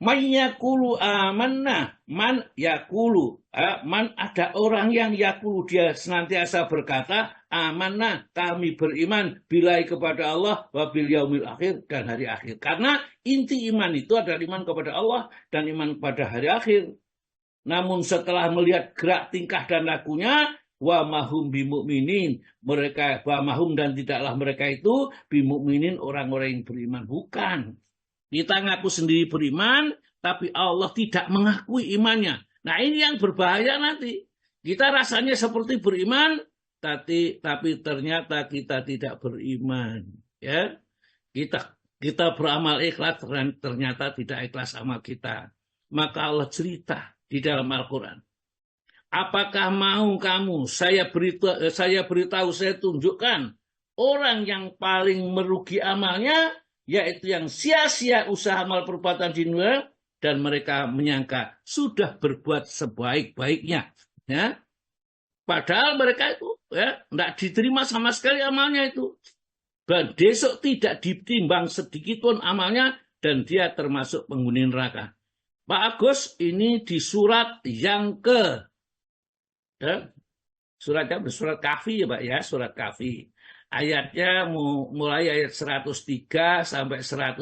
Man yakulu amanna, man yakulu, man, ada orang yang yakulu, dia senantiasa berkata amanna, kami beriman bilai kepada Allah, wa bil yaumil akhir, dan hari akhir. Karena inti iman itu adalah iman kepada Allah dan iman kepada hari akhir. Namun setelah melihat gerak tingkah dan lakunya, wa mahum bimu'minin, mereka wa mahum, dan tidaklah mereka itu bimu'minin, orang-orang yang beriman. Bukan. Kita ngaku sendiri beriman, tapi Allah tidak mengakui imannya. Nah, ini yang berbahaya nanti. Kita rasanya seperti beriman, tapi ternyata kita tidak beriman. Ya, kita beramal ikhlas, ternyata tidak ikhlas amal kita. Maka Allah cerita di dalam Al-Quran. Apakah mau kamu saya beritahu, saya tunjukkan orang yang paling merugi amalnya, yaitu yang sia-sia usaha amal perbuatan di dunia, dan mereka menyangka sudah berbuat sebaik-baiknya. Ya. Padahal mereka itu ya tidak diterima sama sekali amalnya itu. Dan besok tidak ditimbang sedikit pun amalnya, dan dia termasuk penghuni neraka. Pak Agus, ini di surat yang surat Kahfi ya Pak ya, surat Kahfi. Ayatnya mulai ayat 103 sampai 105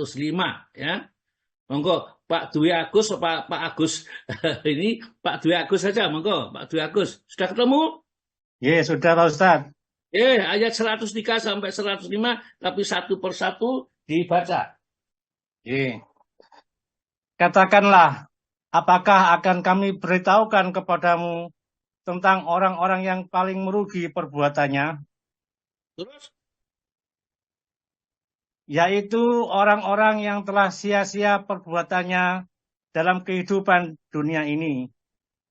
ya. Monggo Pak Dwi Agus, Pak Agus ini Pak Dwi Agus saja, monggo Pak Dwi Agus. Sudah ketemu? Ya, sudah Pak Ustadz. Ayat 103 sampai 105, tapi satu persatu dibaca. Katakanlah, apakah akan kami beritahukan kepadamu tentang orang-orang yang paling merugi perbuatannya? Terus? Yaitu orang-orang yang telah sia-sia perbuatannya dalam kehidupan dunia ini.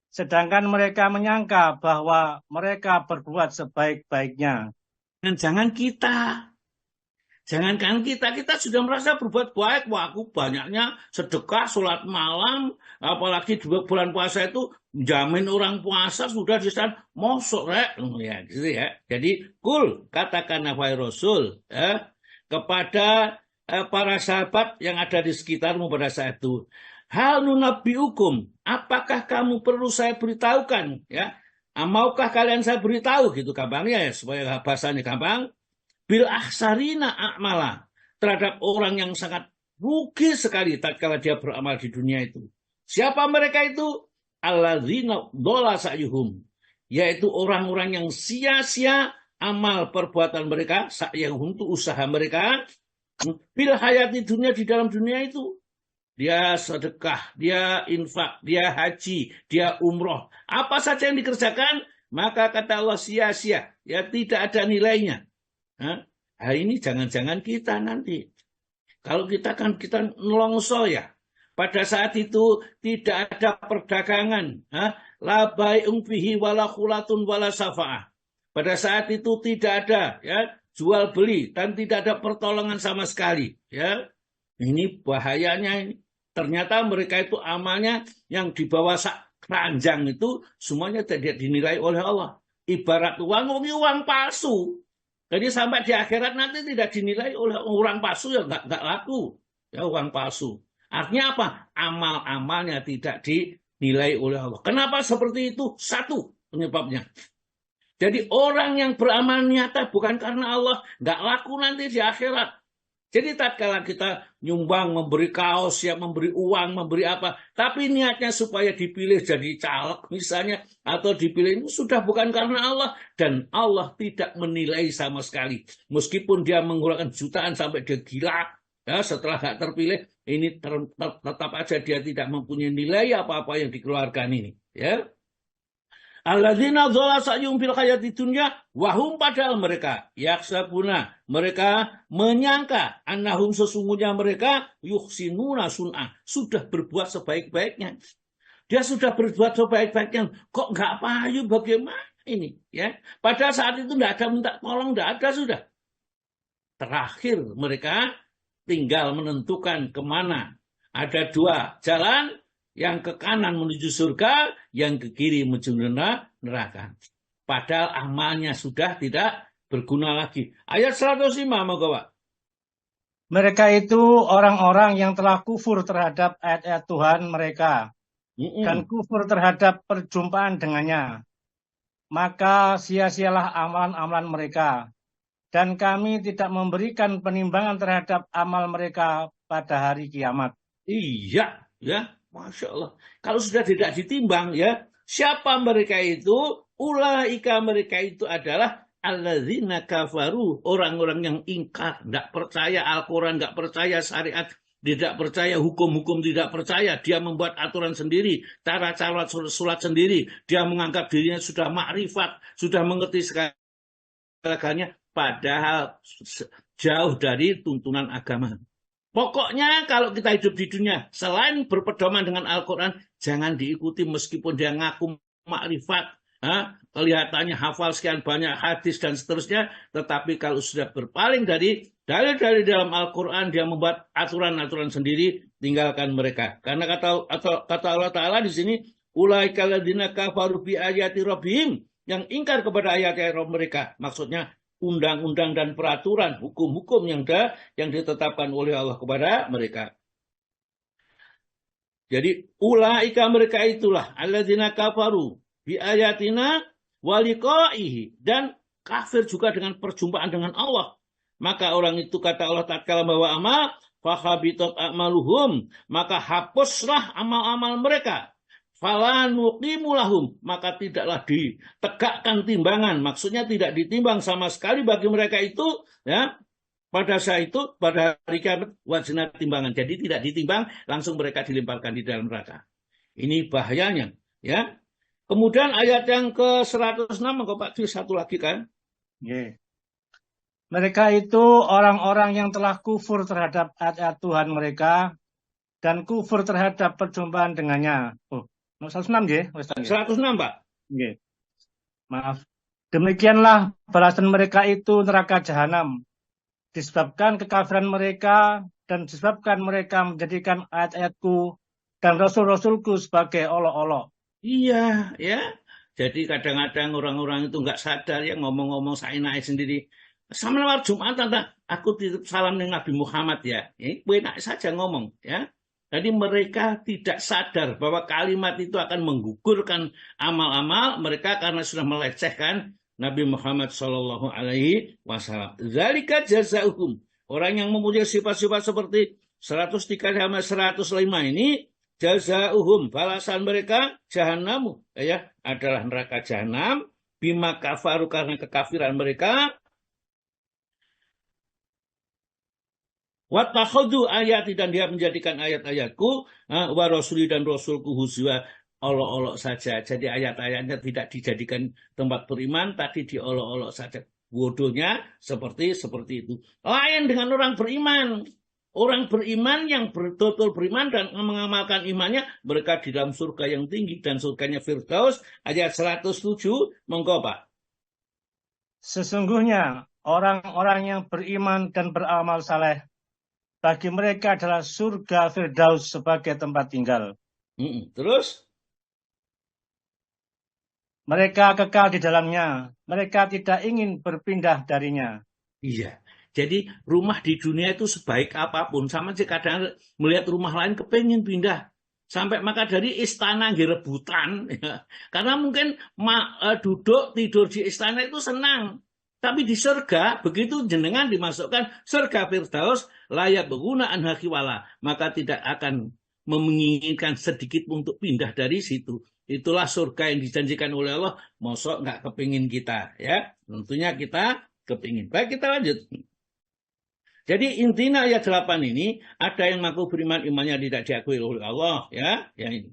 Sedangkan mereka menyangka bahwa mereka berbuat sebaik-baiknya. Dan jangankan kita sudah merasa berbuat baik. Wah, aku banyaknya sedekah, sholat malam, apalagi 2 bulan puasa itu jamin orang puasa sudah di sana mosok rek ya, gitu ya. Jadi katakan wahai Rasul kepada para sahabat yang ada di sekitarmu pada saat itu, hal nunabbiukum, apakah kamu perlu saya beritahukan ya? Maukah kalian saya beritahu, gitu gampangnya ya, supaya bahasanya gampang. Bil akhsarina a'mala, terhadap orang yang sangat rugi sekali tatkala dia beramal di dunia itu. Siapa mereka itu? Alladzina dhalla sa'yuhum, yaitu orang-orang yang sia-sia amal perbuatan mereka, sa'yuhum itu usaha mereka, bil hayati dunia, di dalam dunia itu. Dia sedekah, dia infak, dia haji, dia umroh, apa saja yang dikerjakan, maka kata Allah sia-sia, ya tidak ada nilainya. Nah, ini jangan-jangan kita nanti, kalau kita nelongso ya, pada saat itu tidak ada perdagangan, la bai'un fihi wala khulatun wala safa'ah. Pada saat itu tidak ada ya jual beli dan tidak ada pertolongan sama sekali ya. Ini bahayanya ini. Ternyata mereka itu amalnya yang di bawah keranjang itu semuanya tidak dinilai oleh Allah. Ibarat uang palsu. Jadi sampai di akhirat nanti tidak dinilai oleh orang palsu, ya nggak laku ya uang palsu. Artinya apa? Amal-amalnya tidak dinilai oleh Allah. Kenapa seperti itu? Satu penyebabnya. Jadi orang yang beramal nyata bukan karena Allah, nggak laku nanti di akhirat. Jadi tatkala kita nyumbang, memberi kaos, ya memberi uang, memberi apa, tapi niatnya supaya dipilih jadi caleg misalnya, atau dipilih itu sudah bukan karena Allah, dan Allah tidak menilai sama sekali. Meskipun dia mengeluarkan jutaan sampai dia gila, ya setelah gak terpilih, ini tetap aja dia tidak mempunyai nilai apa-apa yang dikeluarkan ini. Ya. Alladzina dzalla sa'yuhum fil hayati dunya wa hum padahal mereka yaksabuna, mereka menyangka annahum sesungguhnya mereka yuhsinuna sun'a, sudah berbuat sebaik-baiknya. Dia sudah berbuat sebaik-baiknya, kok enggak payu, bagaimana ini, ya? Pada saat itu enggak ada minta tolong, enggak ada sudah. Terakhir mereka tinggal menentukan kemana. Ada dua jalan, yang ke kanan menuju surga, yang ke kiri menuju neraka. Padahal amalnya sudah tidak berguna lagi. Ayat 105, moga Pak. Mereka itu orang-orang yang telah kufur terhadap ayat-ayat Tuhan mereka dan kufur terhadap perjumpaan dengannya. Maka sia-sialah amalan-amalan mereka. Dan kami tidak memberikan penimbangan terhadap amal mereka pada hari kiamat. Iya, ya. Masya Allah. Kalau sudah tidak ditimbang, ya, siapa mereka itu? Ulaika mereka itu adalah alladzina kafaru, orang-orang yang ingkar, tidak percaya Al-Quran, tidak percaya syariat, tidak percaya hukum-hukum, tidak percaya. Dia membuat aturan sendiri, cara-cara sholat sendiri. Dia menganggap dirinya sudah makrifat, sudah mengerti segalanya, padahal jauh dari tuntunan agama. Pokoknya kalau kita hidup di dunia, selain berpedoman dengan Al-Quran, jangan diikuti meskipun dia ngaku makrifat, kelihatannya hafal sekian banyak hadis dan seterusnya, tetapi kalau sudah berpaling dari dalil-dalil dalam Al-Quran, dia membuat aturan-aturan sendiri, tinggalkan mereka. Karena kata Allah Ta'ala di sini, ulaika alladzina kafaru bi ayati rabbihim, yang ingkar kepada ayat-ayat Rabb mereka. Maksudnya, undang-undang dan peraturan, hukum-hukum yang ditetapkan oleh Allah kepada mereka. Jadi ulaika mereka itulah alladzina kafaru bi ayatina wa liqa'ihi, dan kafir juga dengan perjumpaan dengan Allah. Maka orang itu kata Allah tatkala bahwa amal fakhabitat a'maluhum, maka hapuslah amal-amal mereka. Falan muqimu lahum, maka tidaklah ditegakkan timbangan, maksudnya tidak ditimbang sama sekali bagi mereka itu, ya, pada saat itu, pada hari kiamat wazna timbangan. Jadi tidak ditimbang, langsung mereka dilemparkan di dalam neraka. Ini bahayanya, ya. Kemudian ayat yang ke-106, Pak, satu lagi kan? Yeah. Mereka itu orang-orang yang telah kufur terhadap ayat-ayat Tuhan mereka dan kufur terhadap perjumpaan dengannya. 106 nggih, 106, Pak. Nggih. Maaf. Demikianlah balasan mereka itu neraka jahanam. Disebabkan kekafiran mereka dan disebabkan mereka menjadikan ayat-ayatku dan rasul-rasulku sebagai olok-olok. Iya, ya. Jadi kadang-kadang orang-orang itu nggak sadar, ya, ngomong-ngomong saenake sendiri. Sama lewat Jumat, aku titip salam dengan Nabi Muhammad, ya. Ini enak saja ngomong, ya. Jadi mereka tidak sadar bahwa kalimat itu akan menggugurkan amal-amal mereka karena sudah melecehkan Nabi Muhammad Shallallahu Alaihi Wasallam. Zalika jazaa'uhum. Orang yang mempunyai sifat-sifat seperti 103-105 ini, jazaa'uhum, balasan mereka jahannamu, ya, adalah neraka jahanam, bima kafaru, karena kekafiran mereka. Wattakhadhu ayati, dan dia menjadikan ayat-ayatku, wa rasuli, dan rasulku, huzwa, olok-olok saja. Jadi ayat-ayatnya tidak dijadikan tempat beriman, tadi diolok-olok saja. Bodohnya seperti itu. Lain dengan orang beriman. Orang beriman yang betul-betul beriman dan mengamalkan imannya, mereka di dalam surga yang tinggi, dan surganya Firdaus. Ayat 107, monggo Pak. Sesungguhnya orang-orang yang beriman dan beramal saleh, bagi mereka adalah surga Firdaus sebagai tempat tinggal. Terus? Mereka kekal di dalamnya. Mereka tidak ingin berpindah darinya. Iya. Jadi rumah di dunia itu sebaik apapun, sama sih kadang melihat rumah lain kepengen pindah. Sampai maka dari istana rebutan. Ya. Karena mungkin duduk tidur di istana itu senang. Tapi di surga, begitu jenengan dimasukkan surga Firdaus, layak berguna anhakiwala, maka tidak akan menginginkan sedikit untuk pindah dari situ. Itulah surga yang dijanjikan oleh Allah. Mosok nggak kepingin kita, ya? Tentunya kita kepingin. Baik, kita lanjut. Jadi intinya ayat 8 ini, ada yang mengaku beriman, imannya tidak diakui oleh Allah, ya? Yang ini.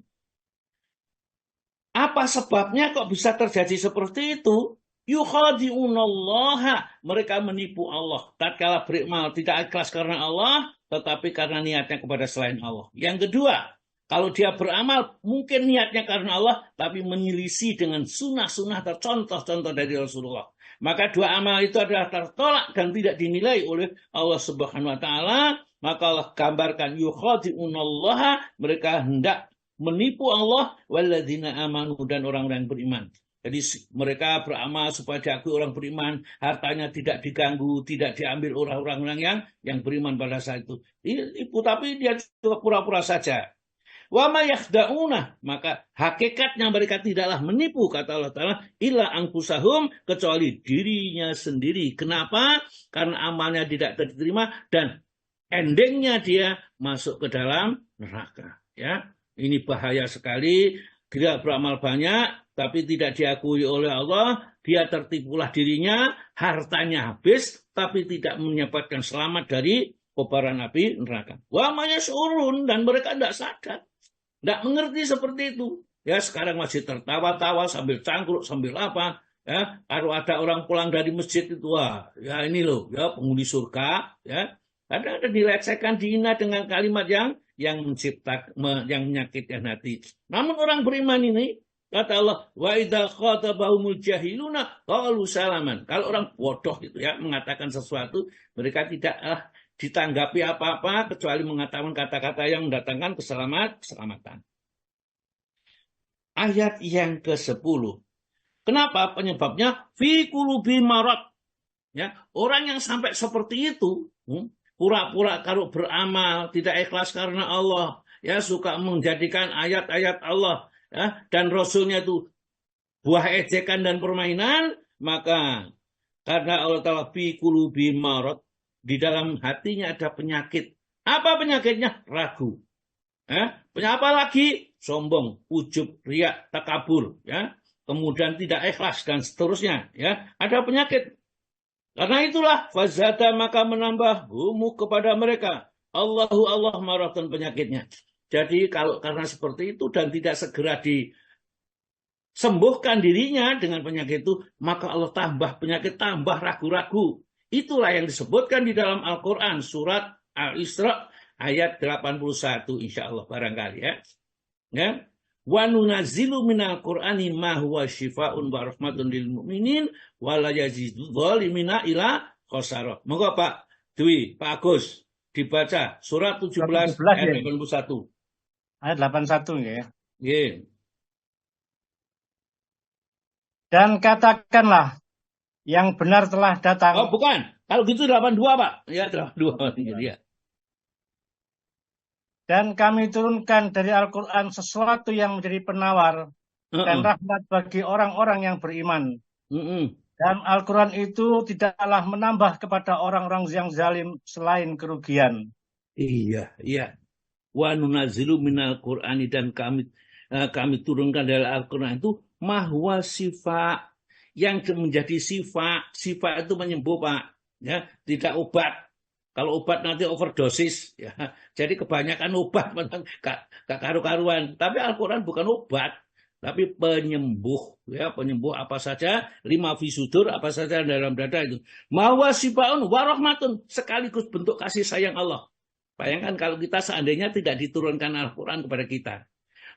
Apa sebabnya kok bisa terjadi seperti itu? Yukhadi'unallaha, mereka menipu Allah. Tatkala beramal tidak ikhlas karena Allah, tetapi karena niatnya kepada selain Allah. Yang kedua, kalau dia beramal mungkin niatnya karena Allah, tapi menyelisih dengan sunnah-sunnah atau contoh-contoh dari Rasulullah. Maka dua amal itu adalah tertolak dan tidak dinilai oleh Allah Subhanahu wa taala. Maka Allah gambarkan yukhadi'unallaha, mereka hendak menipu Allah, walladzina amanu, dan orang-orang beriman. Jadi mereka beramal supaya diakui orang beriman, hartanya tidak diganggu, tidak diambil orang-orang yang beriman pada saat itu. Tapi dia cuma pura-pura saja. Wa ma yakhda'una, maka hakikatnya mereka tidaklah menipu, kata Allah Ta'ala, illa anfusahum, kecuali dirinya sendiri. Kenapa? Karena amalnya tidak diterima dan endingnya dia masuk ke dalam neraka. Ya, ini bahaya sekali. Dia beramal banyak, tapi tidak diakui oleh Allah, dia tertipulah dirinya, hartanya habis, tapi tidak menyelamatkan selamat dari kobaran api neraka. Wa ma yash'urun, dan mereka tidak sadar, tidak mengerti seperti itu. Ya, sekarang masih tertawa-tawa sambil cangkruk, sambil apa. Ya, kalau ada orang pulang dari masjid itu, wah, ya ini loh, ya penghuni surga, ya. Ada dilecehkan, dihina dengan kalimat yang menyakitkan hati. Namun orang beriman ini, kata Allah, wa idza khatabahumul jahiluna qalu salaman. Kalau orang bodoh itu ya mengatakan sesuatu, mereka tidak ditanggapi apa-apa kecuali mengatakan kata-kata yang mendatangkan keselamatan. Ayat yang ke-10. Kenapa? Penyebabnya fi qulubi marad. Ya, orang yang sampai seperti itu, pura-pura kalau beramal tidak ikhlas karena Allah, ya suka menjadikan ayat-ayat Allah, ya, dan Rasulnya itu buah ejekan dan permainan, maka karena Allah Ta'ala fi qulubi marad, di dalam hatinya ada penyakit. Apa penyakitnya? Ragu. Apa lagi? Sombong, ujub, riak, takabur, ya. Kemudian tidak ikhlas dan seterusnya, ya. Ada penyakit. Karena itulah fazada, maka menambah humu kepada mereka Allah maratan, penyakitnya. Jadi kalau karena seperti itu dan tidak segera disembuhkan dirinya dengan penyakit itu, maka Allah tambah penyakit, tambah ragu-ragu. Itulah yang disebutkan di dalam Al-Quran surat Al-Isra ayat 81, insya Allah barangkali, ya. Wa nunazzilu minal Qur'ani ma huwa syifaa'un wa rahmatun lil mu'minin wa la yazidu dzalimina ila khasara. Monggo Pak Dwi, Pak Agus dibaca surat 17 ayat 81. Ayat 81 ya. Nggih. Dan katakanlah yang benar telah datang. Oh, bukan. Kalau gitu 82, Pak. Ya, 82. Ya. Dan kami turunkan dari Al-Quran sesuatu yang menjadi penawar dan rahmat bagi orang-orang yang beriman. Dan Al-Quran itu tidaklah menambah kepada orang-orang yang zalim selain kerugian. Iya. Wa nunazzilu minal Qur'ani, dan kami turunkan dari Al-Quran itu mahwa sifat, yang menjadi sifat itu menyembuh, Pak. Ya, tidak obat. Kalau obat nanti overdosis, ya. Jadi kebanyakan obat gak karu-karuan. Tapi Al-Quran bukan obat, tapi penyembuh, ya, penyembuh apa saja, 5 fisudur, apa saja dalam dada itu. Mawa sifaun warahmatun, sekaligus bentuk kasih sayang Allah. Bayangkan kalau kita seandainya tidak diturunkan Al-Quran kepada kita.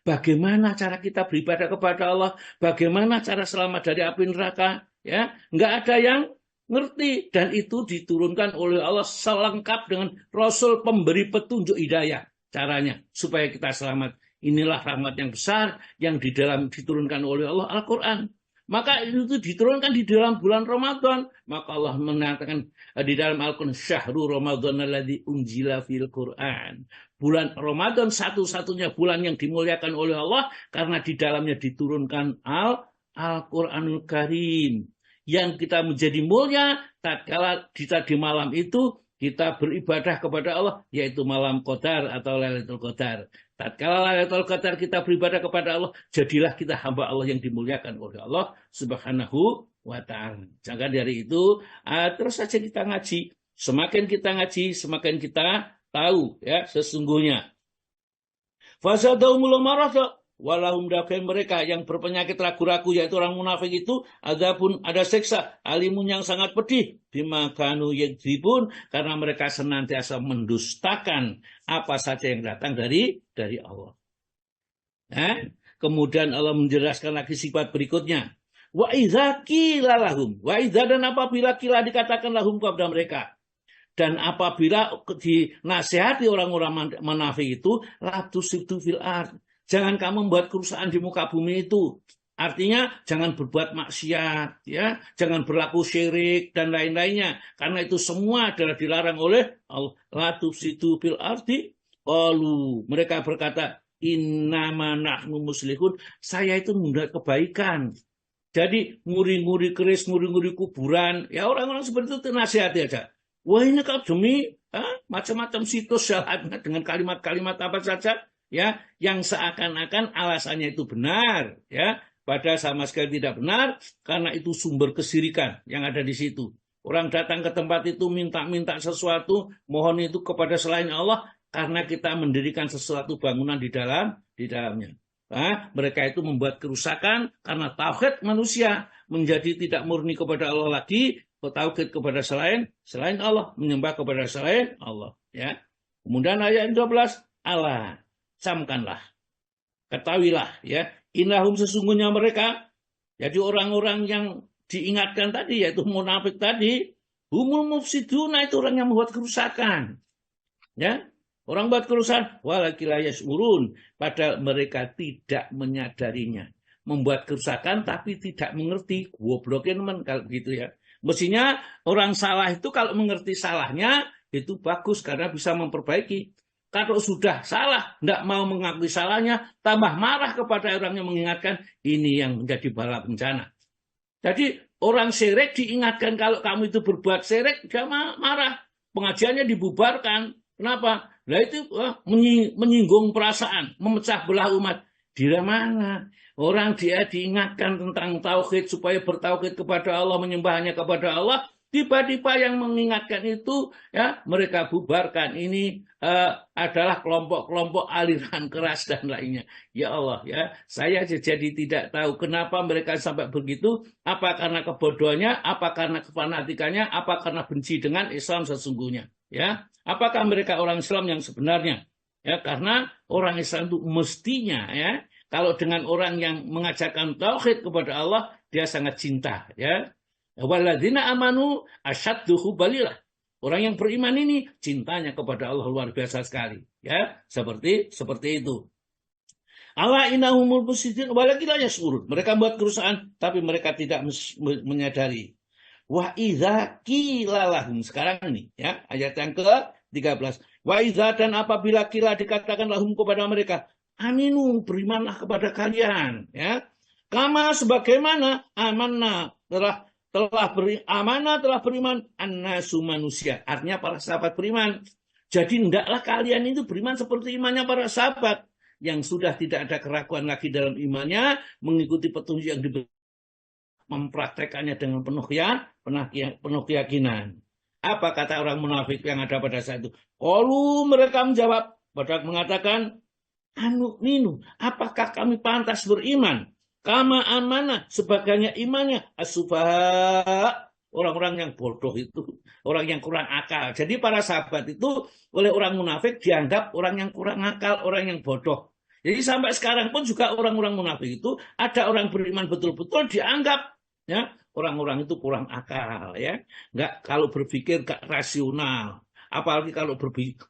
Bagaimana cara kita beribadah kepada Allah? Bagaimana cara selamat dari api neraka? Ya, nggak ada yang ngerti, dan itu diturunkan oleh Allah selengkap dengan Rasul pemberi petunjuk hidayah caranya supaya kita selamat. Inilah rahmat yang besar yang diturunkan oleh Allah, Al-Quran. Maka itu diturunkan di dalam bulan Ramadan. Maka Allah mengatakan di dalam Al-Quran, syahrul Ramadan alladzi unzila fil Quran. Bulan Ramadan satu-satunya bulan yang dimuliakan oleh Allah karena di dalamnya diturunkan Al-Quranul Karim, yang kita menjadi mulia tatkala kita di malam itu kita beribadah kepada Allah, yaitu malam Qadar atau Lailatul Qadar. Tatkala Lailatul Qadar kita beribadah kepada Allah, jadilah kita hamba Allah yang dimuliakan oleh Allah Subhanahu wa ta'ala. Jangan dari itu terus saja kita ngaji. Semakin kita ngaji, semakin kita tahu ya sesungguhnya. Fasadahumul marasa walahum dakai mereka yang berpenyakit ragu-ragu yaitu orang munafik itu ada siksa alimun yang sangat pedih bima kanu yakdzibun karena mereka senantiasa mendustakan apa saja yang datang dari Allah. Kemudian Allah menjelaskan lagi sifat berikutnya. Wa idza qila lahum, wa idza dan apabila qila dikatakan lahum kepada mereka. Dan apabila dinasihati orang-orang munafik itu, la tusidu fil ard. Jangan kamu membuat kerusakan di muka bumi itu. Artinya jangan berbuat maksiat, ya, jangan berlaku syirik dan lain-lainnya. Karena itu semua adalah dilarang oleh Allah. La tusidu fil ardi. Qalu, mereka berkata, innama nahnu muslihun. Saya itu membuat kebaikan. Jadi nguri-nguri keris, nguri-nguri kuburan, ya orang-orang seperti itu nasihati aja. Wah ini kalau demi macam-macam situs jalannya dengan kalimat-kalimat apa saja ya yang seakan-akan alasannya itu benar ya padahal sama sekali tidak benar karena itu sumber kesirikan yang ada di situ. Orang datang ke tempat itu minta-minta sesuatu mohon itu kepada selain Allah karena kita mendirikan sesuatu bangunan di dalamnya. Mereka itu membuat kerusakan karena tauhid manusia menjadi tidak murni kepada Allah lagi. Tauhid kepada selain Allah, menyembah kepada selain Allah ya. Kemudian ayat 12 Allah camkanlah ketahuilah ya innahum sesungguhnya mereka jadi orang-orang yang diingatkan tadi yaitu munafik tadi humul mufsiduna itu orang yang membuat kerusakan ya orang buat kerusakan walakila yashurun padahal mereka tidak menyadarinya membuat kerusakan tapi tidak mengerti gobloknya teman kalau gitu ya. Mestinya orang salah itu kalau mengerti salahnya itu bagus karena bisa memperbaiki. Kalau sudah salah, tidak mau mengakui salahnya, tambah marah kepada orang yang mengingatkan, ini yang menjadi bala bencana. Jadi orang syirik diingatkan kalau kamu itu berbuat syirik, dia marah. Pengajiannya dibubarkan. Kenapa? Nah itu menyinggung perasaan, memecah belah umat. Di mana? Orang dia diingatkan tentang tauhid supaya bertauhid kepada Allah, menyembahnya kepada Allah. Tiba-tiba yang mengingatkan itu ya mereka bubarkan. Ini adalah kelompok-kelompok aliran keras dan lainnya. Ya Allah ya, saya jadi tidak tahu kenapa mereka sampai begitu. Apa karena kebodohannya, apa karena kefanatikannya, apa karena benci dengan Islam sesungguhnya. Ya, apakah mereka orang Islam yang sebenarnya? Ya, karena orang Islam itu mestinya ya kalau dengan orang yang mengajarkan tauhid kepada Allah, dia sangat cinta. Ya, walladzina amanu asyaddu hubbalillah. Orang yang beriman ini cintanya kepada Allah luar biasa sekali. Ya, seperti itu. Allah innahumul mufsidun walakila yashurun. Mereka buat kerusakan, tapi mereka tidak menyadari. Wa idza qila lahum sekarang ini, ya ayat yang ke-13. Wa idza dan apabila qila dikatakan lahum kepada mereka. Aminu berimanlah kepada kalian ya kama sebagaimana amanah telah beriman annasu manusia artinya para sahabat beriman jadi hendaklah kalian itu beriman seperti imannya para sahabat yang sudah tidak ada keraguan lagi dalam imannya mengikuti petunjuk yang diberi mempraktekannya dengan penuh keyakinan. Apa kata orang munafik yang ada pada saat itu? Qalu mereka menjawab pada mengatakan Ninu, apakah kami pantas beriman? Kama amanah, sebagainya imannya. As-sufaha, orang-orang yang bodoh itu. Orang yang kurang akal. Jadi para sahabat itu oleh orang munafik dianggap orang yang kurang akal, orang yang bodoh. Jadi sampai sekarang pun juga orang-orang munafik itu ada orang beriman betul-betul dianggap ya orang-orang itu kurang akal ya. Enggak kalau berpikir enggak rasional. Apalagi kalau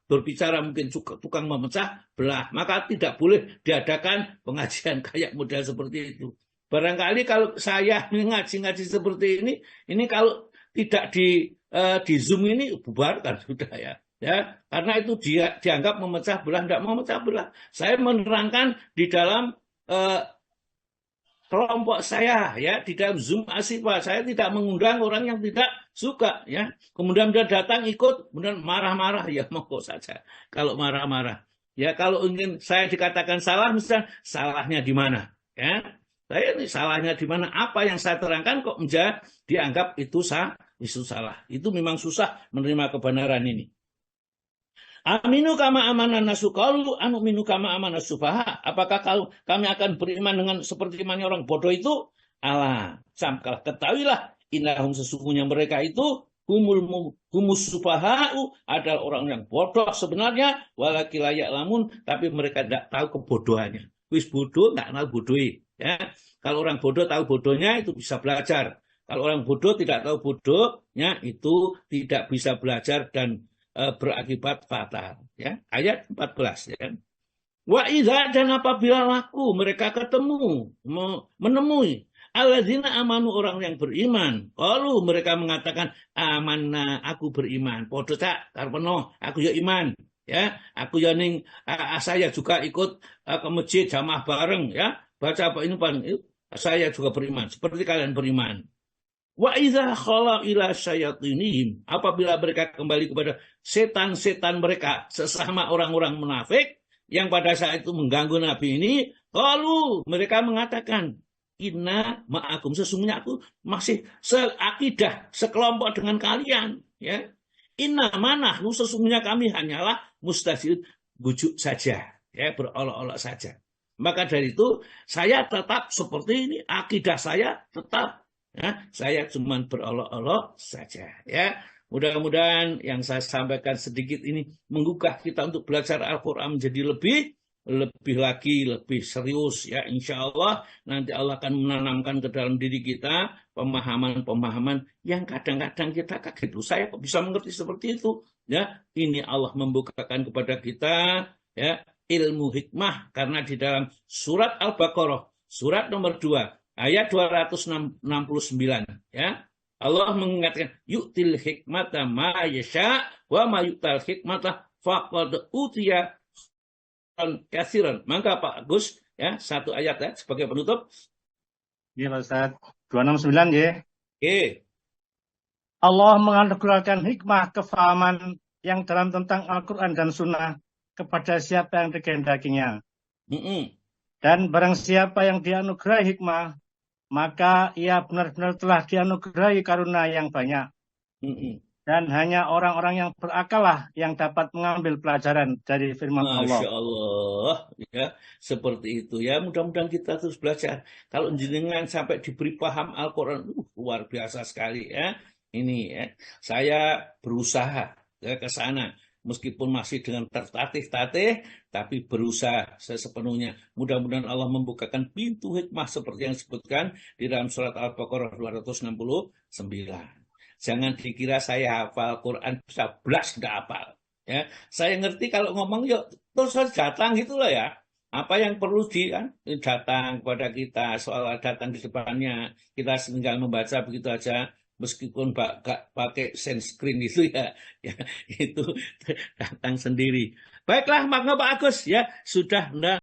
berbicara mungkin tukang memecah belah, maka tidak boleh diadakan pengajian kayak model seperti itu. Barangkali kalau saya ngaji seperti ini kalau tidak di Zoom ini bubarkan sudah ya. Ya, karena itu dia dianggap memecah belah, tidak mau memecah belah. Saya menerangkan di dalam kelompok saya ya di dalam Zoom Asifa. Saya tidak mengundang orang yang tidak suka ya. Kemudian dia datang ikut, kemudian marah-marah ya monggo saja. Kalau marah-marah ya, kalau ingin saya dikatakan salah, misalnya salahnya di mana ya? Saya ini salahnya di mana? Apa yang saya terangkan kok dianggap itu salah. Itu memang susah menerima kebenaran ini. Aminu kama amanan nasu qalu anu minu kama amanas sufaha. Apakah kalau kami akan beriman dengan seperti imannya orang bodoh itu? Alah, samkalah ketahuilah innahum sesungguhnya mereka itu humus sufaha'u adalah orang yang bodoh sebenarnya walakila ya'lamun, tapi mereka tidak tahu kebodohannya. Wis bodoh enggak tahu bodohi ya. Kalau orang bodoh tahu bodohnya itu bisa belajar. Kalau orang bodoh tidak tahu bodohnya itu tidak bisa belajar dan berakibat fatal ya. Ayat 14 ya. Wa idza dan apabila laku mereka ketemu menemui alladzina amanu orang yang beriman, lalu mereka mengatakan amanna aku beriman. Padha tak karepno aku ya iman ya. Aku ya ning saya juga ikut ke masjid jamaah bareng ya. Baca apa ini Pak? Saya juga beriman seperti kalian beriman. Wa idza khala ila syayatinihim apabila mereka kembali kepada setan-setan mereka sesama orang-orang munafik yang pada saat itu mengganggu Nabi ini, lalu mereka mengatakan inna ma'akum sesungguhnya aku masih seakidah sekelompok dengan kalian ya. Inna manahnu sesungguhnya kami hanyalah mustahil bujuk saja ya, berolok-olok saja. Maka dari itu saya tetap seperti ini, akidah saya tetap ya, saya cuma berolok-olok saja ya. Mudah-mudahan yang saya sampaikan sedikit ini menggugah kita untuk belajar Al-Quran menjadi lebih serius ya. Insya Allah nanti Allah akan menanamkan ke dalam diri kita pemahaman-pemahaman yang kadang-kadang kita kaget. Saya kok bisa mengerti seperti itu ya. Ini Allah membukakan kepada kita ya ilmu hikmah, karena di dalam surat Al-Baqarah surat nomor 2 ayat 269 ya, Allah mengingatkan yu'til hikmata ma yasha wa ma yu'tal hikmata faqad utiya kasiran. Maka Pak Agus ya, satu ayat ya sebagai penutup. Iya Pak Ustaz, 269 ya. Oke. Allah menganugerahkan hikmah kefahaman yang dalam tentang Al-Quran dan Sunnah kepada siapa yang dikehendakinya. Dan barang siapa yang dianugerahi hikmah, maka ia benar-benar telah dianugerahi karunia yang banyak. Dan hanya orang-orang yang berakal lah yang dapat mengambil pelajaran dari firman Allah. Masya Allah, ya seperti itu ya. Mudah-mudahan kita terus belajar. Kalau jenengan sampai diberi paham Al-Quran, luar biasa sekali ya. Ini ya, saya berusaha ya, ke sana. Meskipun masih dengan tertatih-tatih, tapi berusaha sepenuhnya. Mudah-mudahan Allah membukakan pintu hikmah seperti yang disebutkan di dalam surat Al-Baqarah 269. Jangan dikira saya hafal Quran bisa belas nggak hafal. Ya, saya ngerti kalau ngomong yuk terus datang gitu loh ya. Apa yang perlu datang kepada kita, soal datang di depannya, kita tinggal membaca begitu aja. Meskipun gak pakai sunscreen itu ya, itu datang sendiri. Baiklah, maka Pak Agus ya sudah